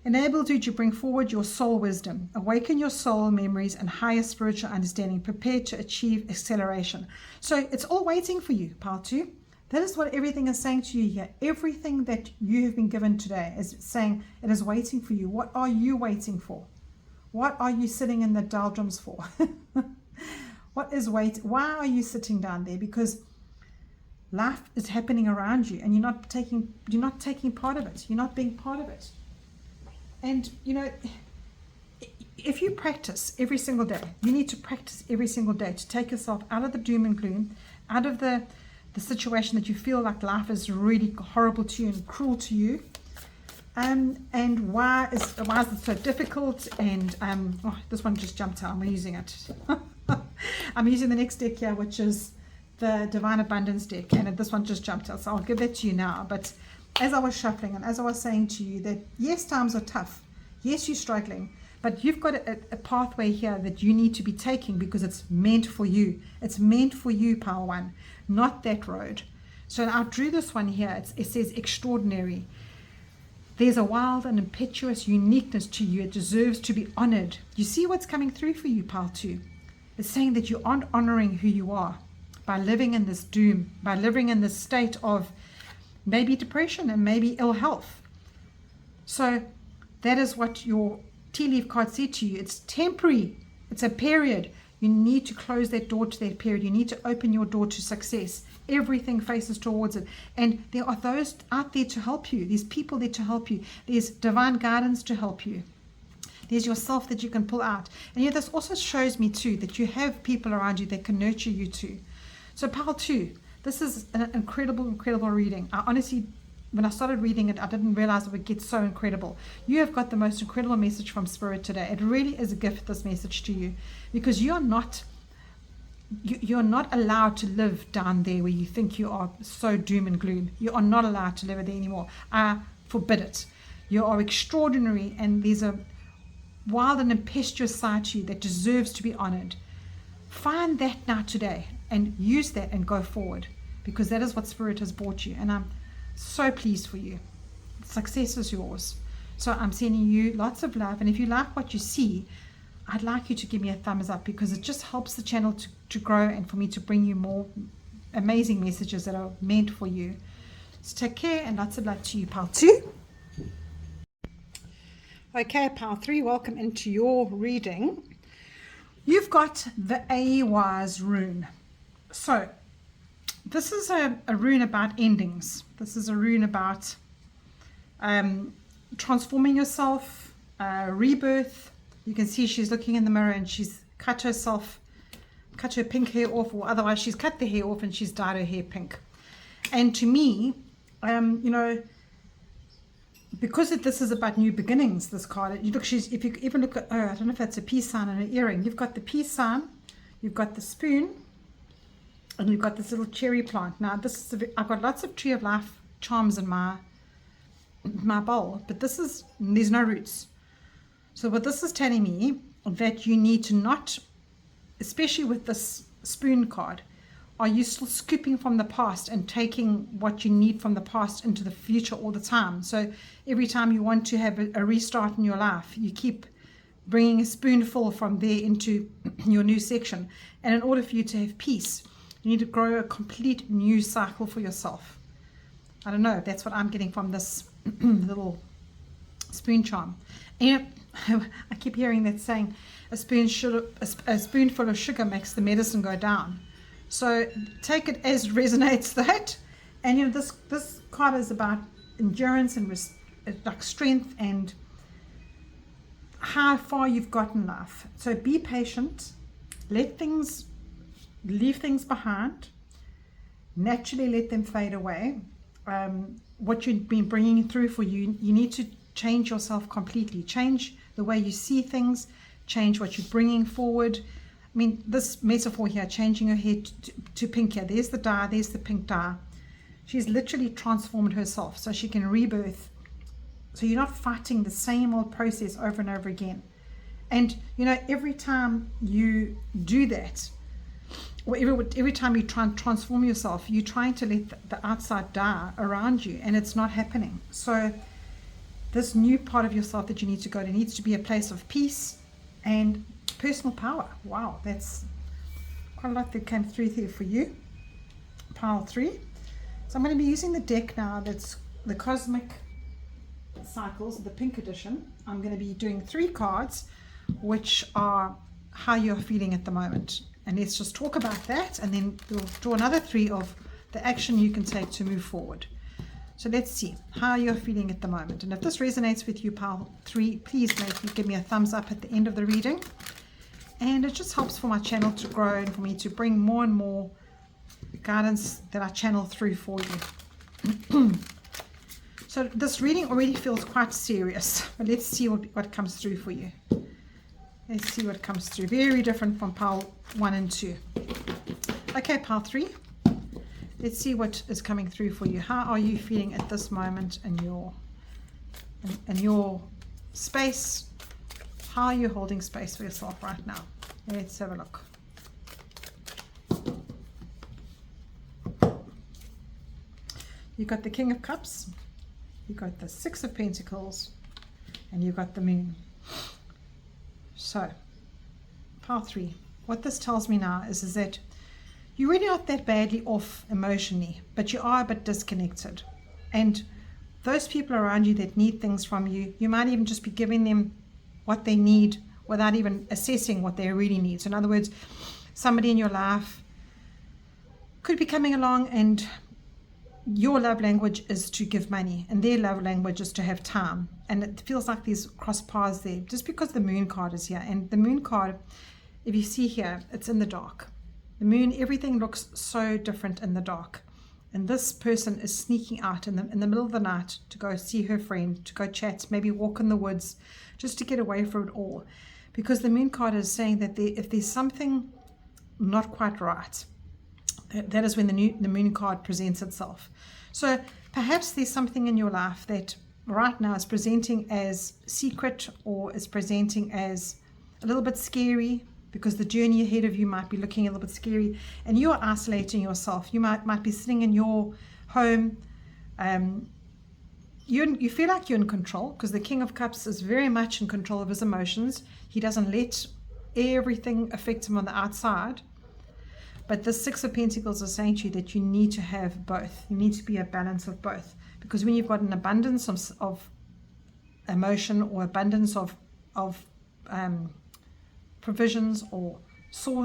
Enabled you to bring forward your soul wisdom, awaken your soul memories and higher spiritual understanding, prepared to achieve acceleration. So it's all waiting for you, pile 2. That is what everything is saying to you here. Everything that you have been given today is saying it is waiting for you. What are you waiting for? What are you sitting in the doldrums for? Why are you sitting down there? Because life is happening around you and you're not taking part of it. You're not being part of it. And if you practice every single day, you need to practice every single day to take yourself out of the doom and gloom, out of the situation that you feel like life is really horrible to you and cruel to you. And why is it so difficult? And this one just jumped out. I'm using it. I'm using the next deck here, which is the Divine Abundance deck, and this one just jumped out. So I'll give that to you now. But as I was shuffling and as I was saying to you that yes, times are tough. Yes, you're struggling, but you've got a pathway here that you need to be taking because it's meant for you. It's meant for you, pile 1, not that road. So I drew this one here. It says extraordinary. There's a wild and impetuous uniqueness to you. It deserves to be honored. You see what's coming through for you, pile 2. It's saying that you aren't honoring who you are by living in this doom, by living in this state of maybe depression and maybe ill health. So that is what your tea leaf card said to you. It's temporary. It's a period. You need to close that door to that period. You need to open your door to success. Everything faces towards it. And there are those out there to help you. There's people there to help you. There's divine guidance to help you. There's yourself that you can pull out. And yet this also shows me too that you have people around you that can nurture you too. So pile 2, this is an incredible, incredible reading. I honestly, when I started reading it, I didn't realize it would get so incredible. You have got the most incredible message from Spirit today. It really is a gift, this message to you, because you're not allowed to live down there where you think you are so doom and gloom. You are not allowed to live there anymore. I forbid it. You are extraordinary, and there's a wild and impetuous side to you that deserves to be honored. Find that now today and use that and go forward, because that is what Spirit has brought you, and I'm so pleased for you. Success is yours. So I'm sending you lots of love, and if you like what you see, I'd like you to give me a thumbs up, because it just helps the channel to grow and for me to bring you more amazing messages that are meant for you. So take care, and lots of love to you, pile 2. Okay, pile 3, welcome into your reading. You've got the A-Wise rune. So this is a rune about endings. This is a rune about transforming yourself, rebirth. You can see she's looking in the mirror and she's cut her pink hair off, or otherwise she's cut the hair off and she's dyed her hair pink. And to me, because this is about new beginnings, this card, if you even look at, I don't know if that's a peace sign and an earring. You've got the peace sign, you've got the spoon, and you've got this little cherry plant. Now I've got lots of Tree of Life charms in my bowl, but there's no roots. So what this is telling me, that you need to not, especially with this spoon card, are you still scooping from the past and taking what you need from the past into the future all the time? So every time you want to have a restart in your life, you keep bringing a spoonful from there into your new section. And in order for you to have peace, you need to grow a complete new cycle for yourself. I don't know, that's what I'm getting from this little spoon charm. And I keep hearing that saying, a spoonful of sugar makes the medicine go down. So take it as resonates that. And you know, this card is about endurance and like strength and how far you've gotten in life. So be patient, leave things behind, naturally let them fade away. What you've been bringing through for you, you need to change yourself completely, change the way you see things, change what you're bringing forward. I mean, this metaphor here, changing her hair to pink here, there's the dye, there's the pink dye. She's literally transformed herself so she can rebirth. So you're not fighting the same old process over and over again. And you know, every time you do that, or every time you try and transform yourself, you're trying to let the outside die around you, and it's not happening. So this new part of yourself that you need to go to needs to be a place of peace and personal power. Wow, that's quite a lot that came through here for you. Pile 3. So I'm going to be using the deck now that's the Cosmic Cycles, the pink edition. I'm going to be doing 3 cards, which are how you're feeling at the moment. And let's just talk about that, and then we'll draw another 3 of the action you can take to move forward. So let's see how you're feeling at the moment. And if this resonates with you, pile 3, please give me a thumbs up at the end of the reading. And it just helps for my channel to grow and for me to bring more and more guidance that I channel through for you. So this reading already feels quite serious, but let's see what comes through for you. Let's see what comes through. Very different from pile 1 and 2. Okay, pile 3. Let's see what is coming through for you. How are you feeling at this moment in your space? How are you holding space for yourself right now? Let's have a look. You've got the King of Cups, you've got the 6 of Pentacles, and you've got the Moon. So, pile 3. What this tells me now is that you're really not that badly off emotionally, but you are a bit disconnected. And those people around you that need things from you, you might even just be giving them what they need without even assessing what they really need. So in other words, somebody in your life could be coming along and your love language is to give money and their love language is to have time. And it feels like these cross paths there just because the Moon card is here. And the Moon card, if you see here, it's in the dark. The Moon, everything looks so different in the dark. And this person is sneaking out in the middle of the night to go see her friend, to go chat, maybe walk in the woods, just to get away from it all. Because the Moon card is saying that if there's something not quite right, that is when the Moon card presents itself. So perhaps there's something in your life that right now is presenting as secret, or is presenting as a little bit scary, because the journey ahead of you might be looking a little bit scary, and you are isolating yourself. You might be sitting in your home. You feel like you're in control, because the King of Cups is very much in control of his emotions. He doesn't let everything affect him on the outside. But the 6 of Pentacles is saying to you that you need to have both. You need to be a balance of both. Because when you've got an abundance of emotion, or abundance of provisions or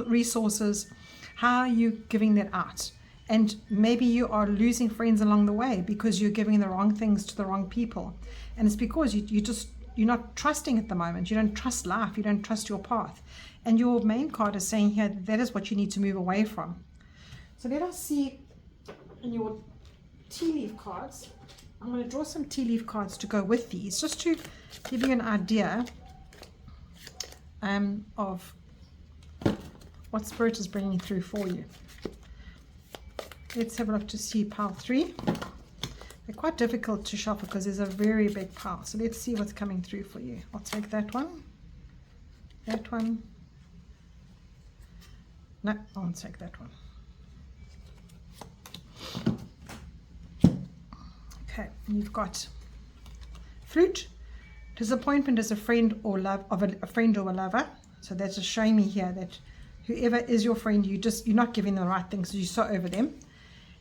resources, how are you giving that out? And maybe you are losing friends along the way because you're giving the wrong things to the wrong people. And it's because you're not trusting at the moment. You don't trust life. You don't trust your path. And your main card is saying here that is what you need to move away from. So let us see in your tea leaf cards. I'm going to draw some tea leaf cards to go with these, just to give you an idea of what Spirit is bringing through for you. Let's have a look to see pile 3. They're quite difficult to shuffle because there's a very big pile. So let's see what's coming through for you. I'll take that one. That one. No, I won't take that one. Okay, you've got flute. Disappointment is a friend or love of a friend or a lover. So that's just showing me here that whoever is your friend, you're not giving them the right things. You're so over them.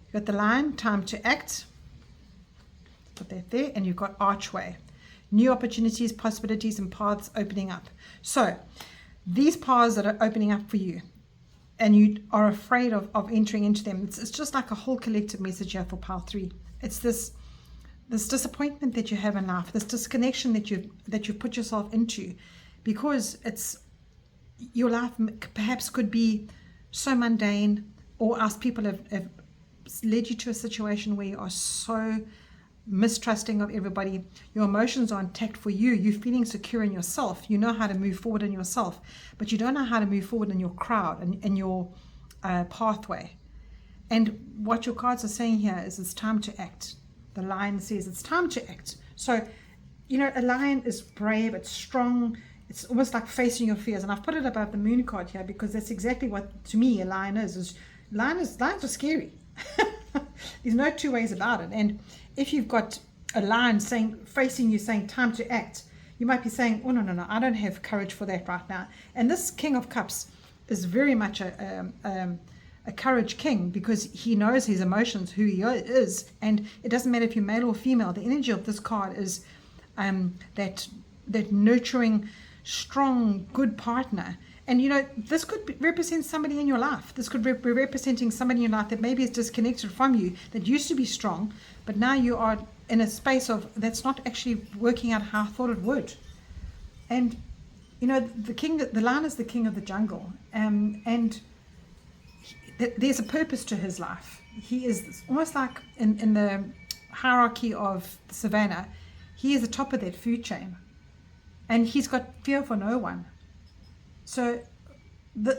You've got the Lion, time to act. Put that there, and you've got archway, new opportunities, possibilities, and paths opening up. So these paths that are opening up for you, and you are afraid of entering into them, it's just like a whole collective message here for pile 3. It's this disappointment that you have in life, this disconnection that you've put yourself into, because it's your life perhaps could be so mundane, or else people have led you to a situation where you are so mistrusting of everybody. Your emotions are intact for you. You're feeling secure in yourself. You know how to move forward in yourself, but you don't know how to move forward in your crowd and in your pathway. And what your cards are saying here is it's time to act. The Lion says it's time to act. So, a lion is brave, it's strong, it's almost like facing your fears. And I've put it above the Moon card here because that's exactly what, to me, a lion is. Lions are scary. There's no two ways about it. And if you've got a lion facing you saying time to act, you might be saying, oh no, I don't have courage for that right now. And this King of Cups is very much a courage king, because he knows his emotions, who he is, and it doesn't matter if you're male or female. The energy of this card is that nurturing, strong, good partner. And this could represent somebody in your life. This could be representing somebody in your life that maybe is disconnected from you, that used to be strong, but now you are in a space of that's not actually working out how I thought it would. And the lion is the king of the jungle, and there's a purpose to his life. He is almost like in the hierarchy of the savannah, he is the top of that food chain, and he's got fear for no one. So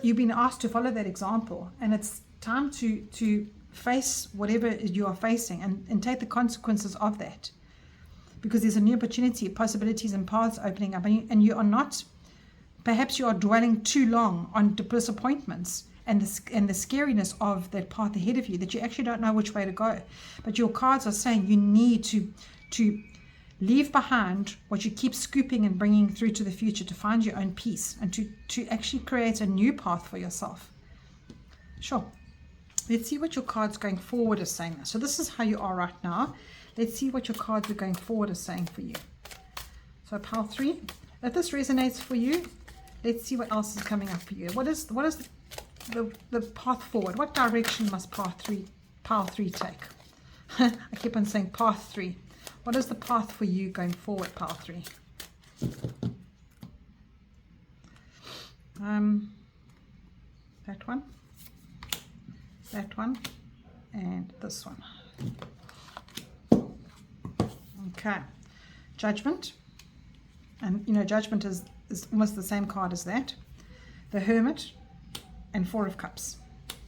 you've been asked to follow that example, and it's time to face whatever you are facing and take the consequences of that, because there's a new opportunity, possibilities, and paths opening up, and you are not, perhaps you are dwelling too long on disappointments and the scariness of that path ahead of you, that you actually don't know which way to go. But your cards are saying you need to leave behind what you keep scooping and bringing through to the future to find your own peace and to actually create a new path for yourself. Sure. Let's see what your cards going forward are saying. So this is how you are right now. Let's see what your cards are going forward are saying for you. So pile 3, if this resonates for you, let's see what else is coming up for you. What is the path forward? What direction must pile 3 take? I keep on saying path 3. What is the path for you going forward, pile 3? That one, and this one. Okay, Judgment. And Judgment is almost the same card as that. The Hermit and 4 of Cups.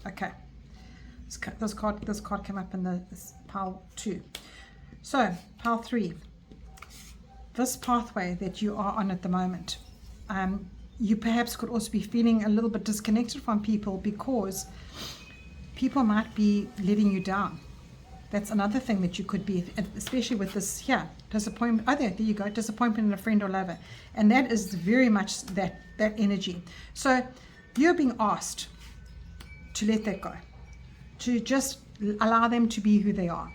Okay, this card came up in this pile 2. So pile 3, this pathway that you are on at the moment, you perhaps could also be feeling a little bit disconnected from people because people might be letting you down. That's another thing that you could be, especially with this here, disappointment. Oh, there you go, disappointment in a friend or lover. And that is very much that energy. So you're being asked to let that go, to just allow them to be who they are.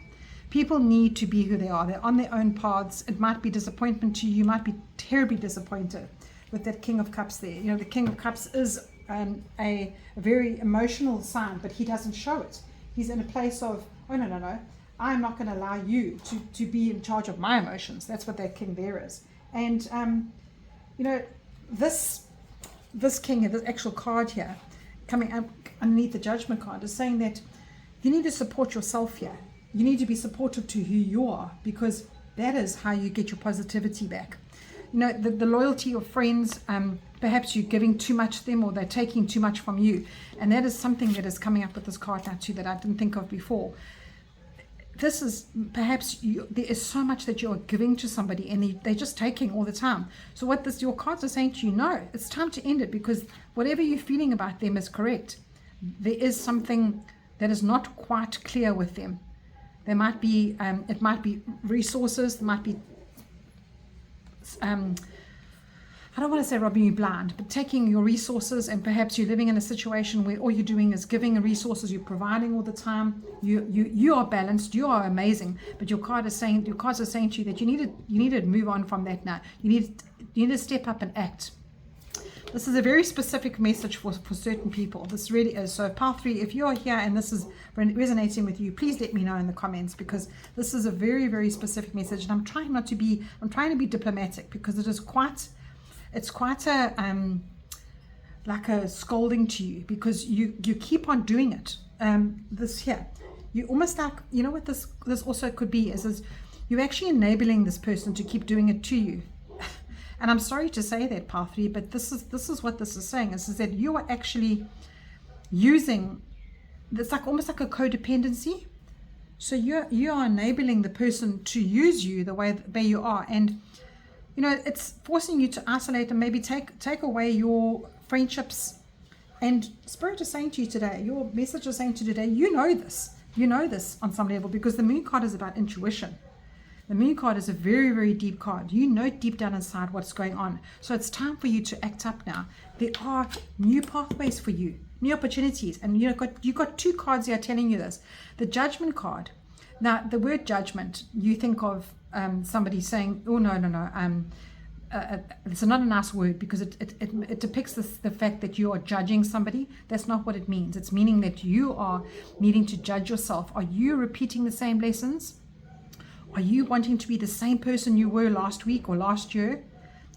People need to be who they are. They're on their own paths. It might be disappointment to you. You might be terribly disappointed with that King of Cups there. The King of Cups is a very emotional sign, but he doesn't show it. He's in a place of, oh, no, I'm not going to allow you to be in charge of my emotions. That's what that king there is. And, this king, this actual card here, coming up underneath the Judgment card, is saying that you need to support yourself here. You need to be supportive to who you are, because that is how you get your positivity back. The loyalty of friends, perhaps you're giving too much to them or they're taking too much from you. And that is something that is coming up with this card now too that I didn't think of before. this is perhaps there is so much that you are giving to somebody and they're just taking all the time. So what your cards are saying to you, no, it's time to end it, because whatever you're feeling about them is correct. There is something that is not quite clear with them. There might be, it might be resources, there might be, I don't want to say robbing you blind, but taking your resources, and perhaps you're living in a situation where all you're doing is giving resources, you're providing all the time, you are balanced, you are amazing, but your cards are saying to you that you need to move on from that now. You need to step up and act. This is a very specific message for certain people. This really is. So pile 3, if you are here and this is resonating with you, please let me know in the comments, because this is a very, very specific message, and I'm trying to be diplomatic, because it's quite a like a scolding to you, because you keep on doing it. This here, you almost like, you know what this also could be is you're actually enabling this person to keep doing it to you. And I'm sorry to say that, pile 3, but this is what this is saying, is that you are actually using, it's like almost like a codependency. So you are enabling the person to use you the way you are, and you know, it's forcing you to isolate and maybe take away your friendships. And Spirit is saying to you today, your message is saying to you today, you know this on some level, because the Moon card is about intuition. The Moon card is a very, very deep card. You know deep down inside what's going on. So it's time for you to act up now. There are new pathways for you, new opportunities. And you've got 2 cards here telling you this. The Judgment card. Now, the word judgment, you think of somebody saying, oh, no. It's not a nice word, because it depicts the fact that you are judging somebody. That's not what it means. It's meaning that you are needing to judge yourself. Are you repeating the same lessons? Are you wanting to be the same person you were last week or last year?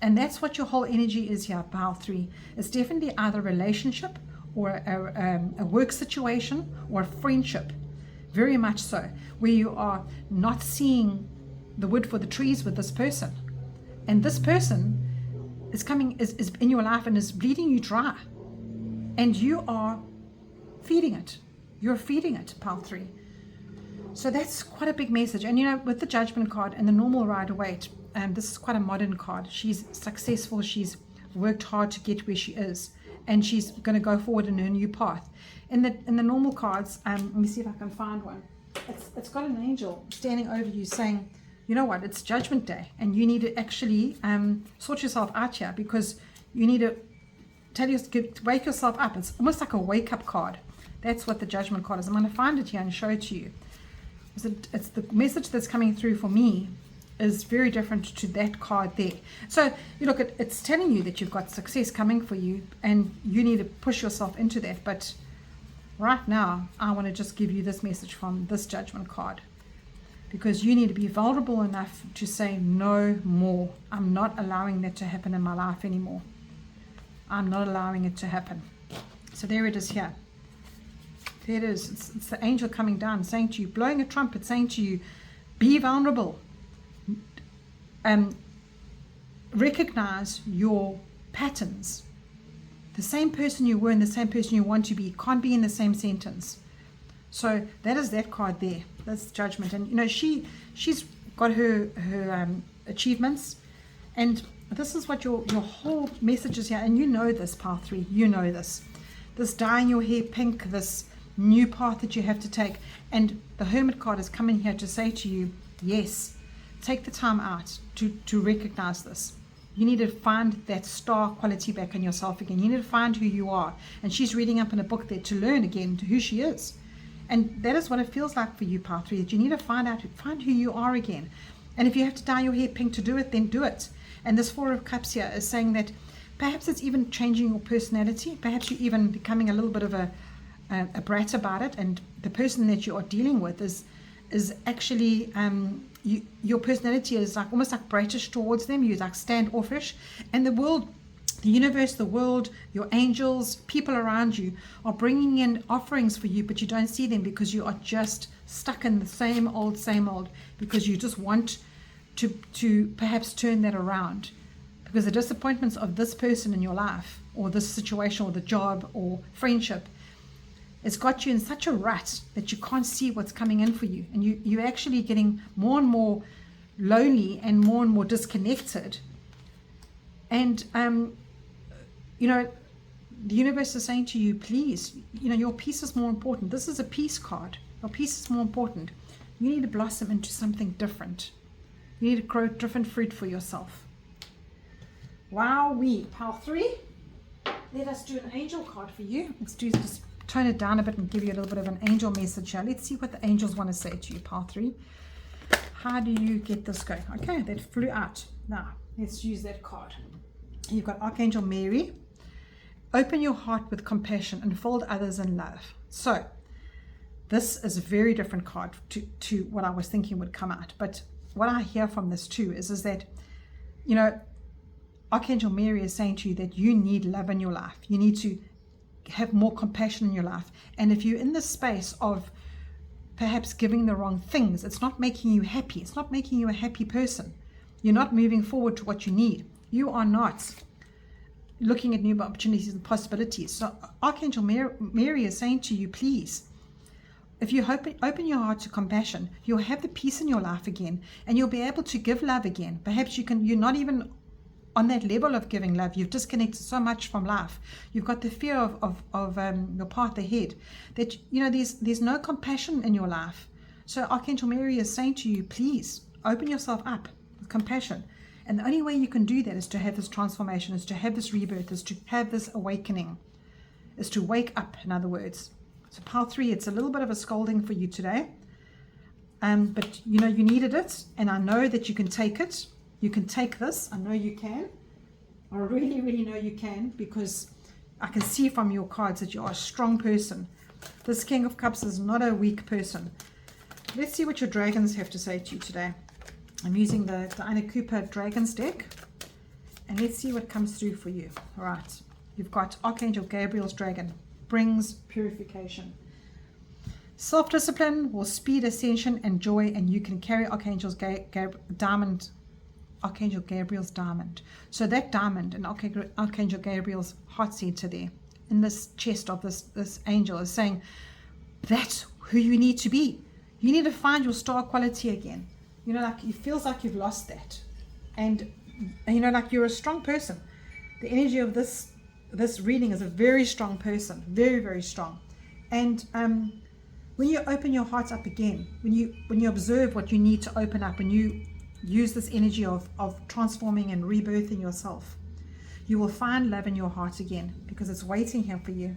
And that's what your whole energy is here, pile 3. It's definitely either a relationship or a work situation or a friendship. Very much so, where you are not seeing the wood for the trees with this person. And this person is in your life and is bleeding you dry. And you are feeding it. You're feeding it, pile 3. So that's quite a big message. And you know, with the Judgment card and the normal Rider-Waite, this is quite a modern card. She's successful. She's worked hard to get where she is, and she's going to go forward in her new path. In the normal cards, let me see if I can find one. It's got an angel standing over you saying, you know what, it's Judgment Day, and you need to actually sort yourself out here, because you need to wake yourself up. It's almost like a wake-up card. That's what the Judgment card is. I'm going to find it here and show it to you. It's the message that's coming through for me is very different to that card there. So you look at, it's telling you that you've got success coming for you, and you need to push yourself into that. But right now, I want to just give you this message from this Judgment card, because you need to be vulnerable enough to say no more. I'm not allowing that to happen in my life anymore. I'm not allowing it to happen. So there it is here. There it is. It's the angel coming down, saying to you, blowing a trumpet, saying to you, be vulnerable. Recognize your patterns. The same person you were and the same person you want to be can't be in the same sentence. So that is that card there. That's Judgment. And you know, she's got her achievements, and this is what your whole message is here. And you know this, pile 3. You know this dyeing your hair pink, this new path that you have to take. And the Hermit card is coming here to say to you, yes, take the time out to recognize this. You need to find that star quality back in yourself again. You need to find who you are. And she's reading up in a book there to learn again to who she is. And that is what it feels like for you, pile 3, that you need to find who you are again. And if you have to dye your hair pink to do it, then do it. And this 4 of Cups here is saying that perhaps it's even changing your personality. Perhaps you're even becoming a little bit of a brat about it. And the person that you are dealing with is actually, your personality is like almost like bratish towards them. You're like standoffish. And the world, the universe, the world, your angels, people around you are bringing in offerings for you, but you don't see them because you are just stuck in the same old, because you just want to perhaps turn that around, because the disappointments of this person in your life, or this situation, or the job, or friendship, it's got you in such a rut that you can't see what's coming in for you, and you're actually getting more and more lonely and more disconnected. And you know, the universe is saying to you, please, you know, your peace is more important. This is a peace card. Your peace is more important. You need to blossom into something different. You need to grow different fruit for yourself. Wowee, pile 3. Let us do an angel card for you. Let's just tone it down a bit and give you a little bit of an angel message here. Let's see what the angels want to say to you, pile 3. How do you get this going? Okay, that flew out. Now, let's use that card. You've got Archangel Mary. Open your heart with compassion and fold others in love. So, this is a very different card to what I was thinking would come out. But what I hear from this too is that, you know, Archangel Mary is saying to you that you need love in your life. You need to have more compassion in your life. And if you're in this space of perhaps giving the wrong things, it's not making you happy. It's not making you a happy person. You're not moving forward to what you need. You are not looking at new opportunities and possibilities. So Archangel Mary is saying to you, please, if you open your heart to compassion, you'll have the peace in your life again, and you'll be able to give love again. Perhaps you're not even on that level of giving love. You've disconnected so much from life. You've got the fear of your path ahead, that, you know, there's no compassion in your life. So Archangel Mary is saying to you, please open yourself up with compassion. And the only way you can do that is to have this transformation, is to have this rebirth, is to have this awakening, is to wake up, in other words. So pile 3, it's a little bit of a scolding for you today. But, you know, you needed it, and I know that you can take it. You can take this. I know you can. I really, really know you can, because I can see from your cards that you are a strong person. This King of Cups is not a weak person. Let's see what your dragons have to say to you today. I'm using the Diana Cooper Dragons deck, and let's see what comes through for you. All right, you've got Archangel Gabriel's dragon, brings purification. Self-discipline will speed ascension and joy, and you can carry Archangel Gabriel's diamond. So that diamond and Archangel Gabriel's heart center there in this chest of this angel is saying, that's who you need to be. You need to find your star quality again. You know, like, it feels like you've lost that. And you know, like, you're a strong person. The energy of this reading is a very strong person. Very, very strong. And when you open your heart up again, when you observe what you need to open up, and you use this energy of transforming and rebirthing yourself, you will find love in your heart again, because it's waiting here for you.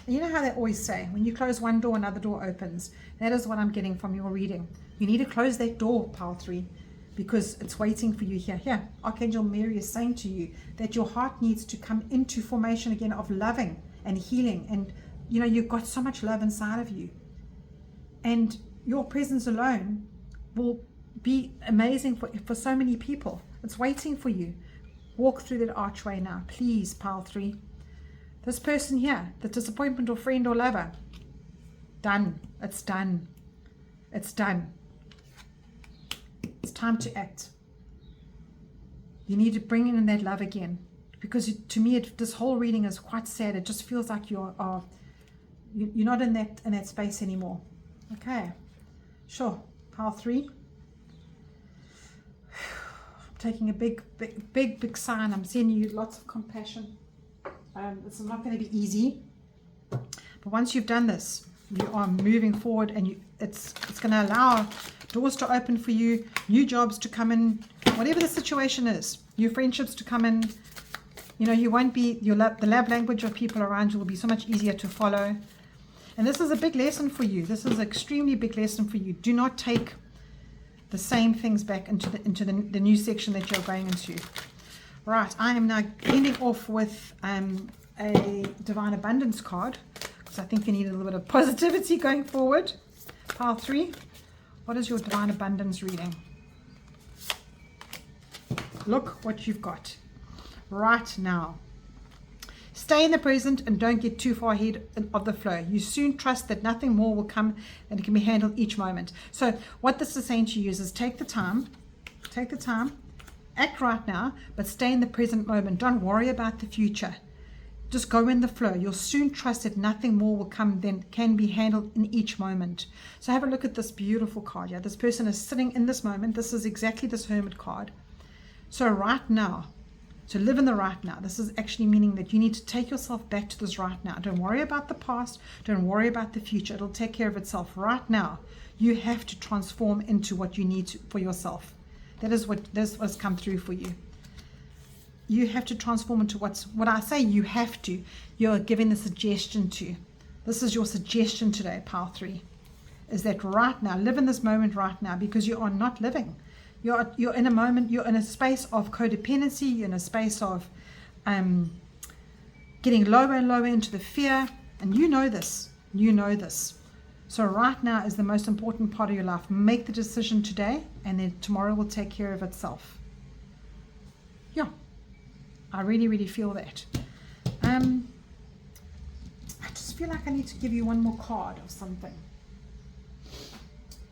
And you know how they always say, when you close one door, another door opens. That is what I'm getting from your reading. You need to close that door, pile 3, because it's waiting for you here. Here, Archangel Mary is saying to you that your heart needs to come into formation again of loving and healing. And, you know, you've got so much love inside of you. And your presence alone will be amazing for so many people. It's waiting for you. Walk through that archway now, please, pile 3. This person here, the disappointment or friend or lover, done. It's done. It's done. It's time to act. You need to bring in that love again, because to me, this whole reading is quite sad. It just feels like you're not in that space anymore. Okay, sure. Pile 3. I'm taking a big sign. I'm sending you lots of compassion. It's not going to be easy, but once you've done this, you are moving forward, and it's going to allow doors to open for you, new jobs to come in, whatever the situation is, new friendships to come in. You know, you won't be, the love language of people around you will be so much easier to follow. And this is a big lesson for you. This is an extremely big lesson for you. Do not take the same things back into the new section that you're going into. Right, I am now ending off with a Divine Abundance card, because I think you need a little bit of positivity going forward. Pile 3, what is your Divine Abundance reading? Look what you've got right now. Stay in the present and don't get too far ahead of the flow. You soon trust that nothing more will come, and it can be handled each moment. So what this is saying to you is take the time, act right now, but stay in the present moment. Don't worry about the future. Just go in the flow. You'll soon trust that nothing more will come than can be handled in each moment. So have a look at this beautiful card here. This person is sitting in this moment. This is exactly this Hermit card. So right now, to live in the right now, this is actually meaning that you need to take yourself back to this right now. Don't worry about the past. Don't worry about the future. It'll take care of itself. Right now, you have to transform into what you need for yourself. That is what's come through for you. You have to transform into what I say you have to. You're giving the suggestion to. This is your suggestion today, Pile 3. Is that right now, live in this moment right now, because you are not living. You're in a moment, you're in a space of codependency, you're in a space of getting lower and lower into the fear, and you know this. So right now is the most important part of your life. Make the decision today, and then tomorrow will take care of itself. Yeah. I really, really feel that. I just feel like I need to give you one more card of something.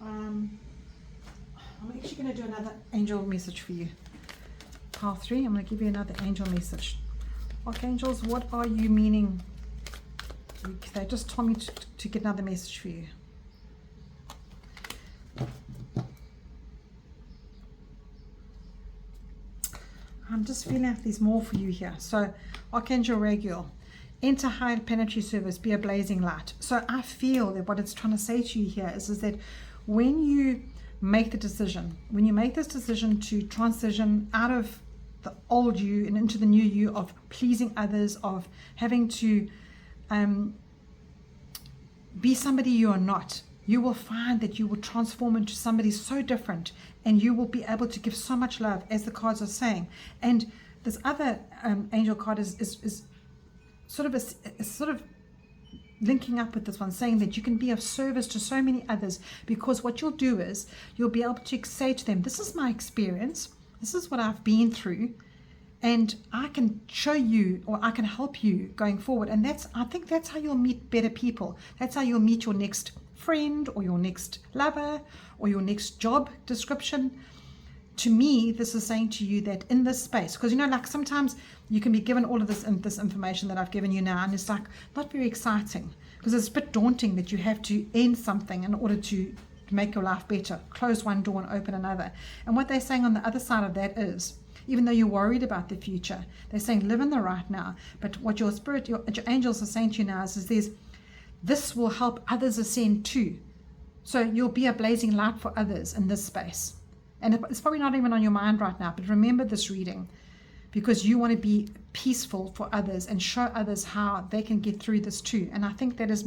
I'm actually going to do another angel message for you. Pile 3, I'm going to give you another angel message. Archangels, what are you meaning? They just told me to get another message for you. I'm just feeling like there's more for you here. So, Archangel Raguel, enter high planetary service, be a blazing light. So I feel that what it's trying to say to you here is that when you make the decision, when you make this decision to transition out of the old you and into the new you of pleasing others, of having to be somebody you are not, you will find that you will transform into somebody so different, and you will be able to give so much love, as the cards are saying. And this other angel card is sort of linking up with this one, saying that you can be of service to so many others, because what you'll do is you'll be able to say to them, this is my experience, this is what I've been through, and I can show you, or I can help you going forward. And I think that's how you'll meet better people. That's how you'll meet your next friend, or your next lover, or your next job description. To me, this is saying to you that in this space, because like sometimes you can be given all of this information that I've given you now, and it's like not very exciting, because it's a bit daunting that you have to end something in order to make your life better, close one door and open another. And what they're saying on the other side of that is, even though you're worried about the future, they're saying live in the right now. But what your spirit, your angels are saying to you now is this will help others ascend too. So you'll be a blazing light for others in this space. And it's probably not even on your mind right now, but remember this reading, because you want to be peaceful for others and show others how they can get through this too. And I think that is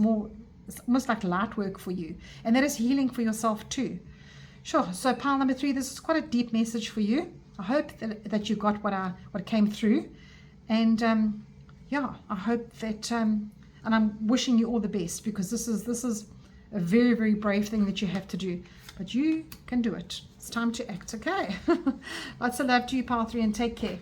it's almost like light work for you. And that is healing for yourself too. Sure. So pile number 3, this is quite a deep message for you. I hope that you got what came through. And I hope that, and I'm wishing you all the best, because this is a very, very brave thing that you have to do. But you can do it. It's time to act, okay? Lots of love to you, Pile 3, and take care.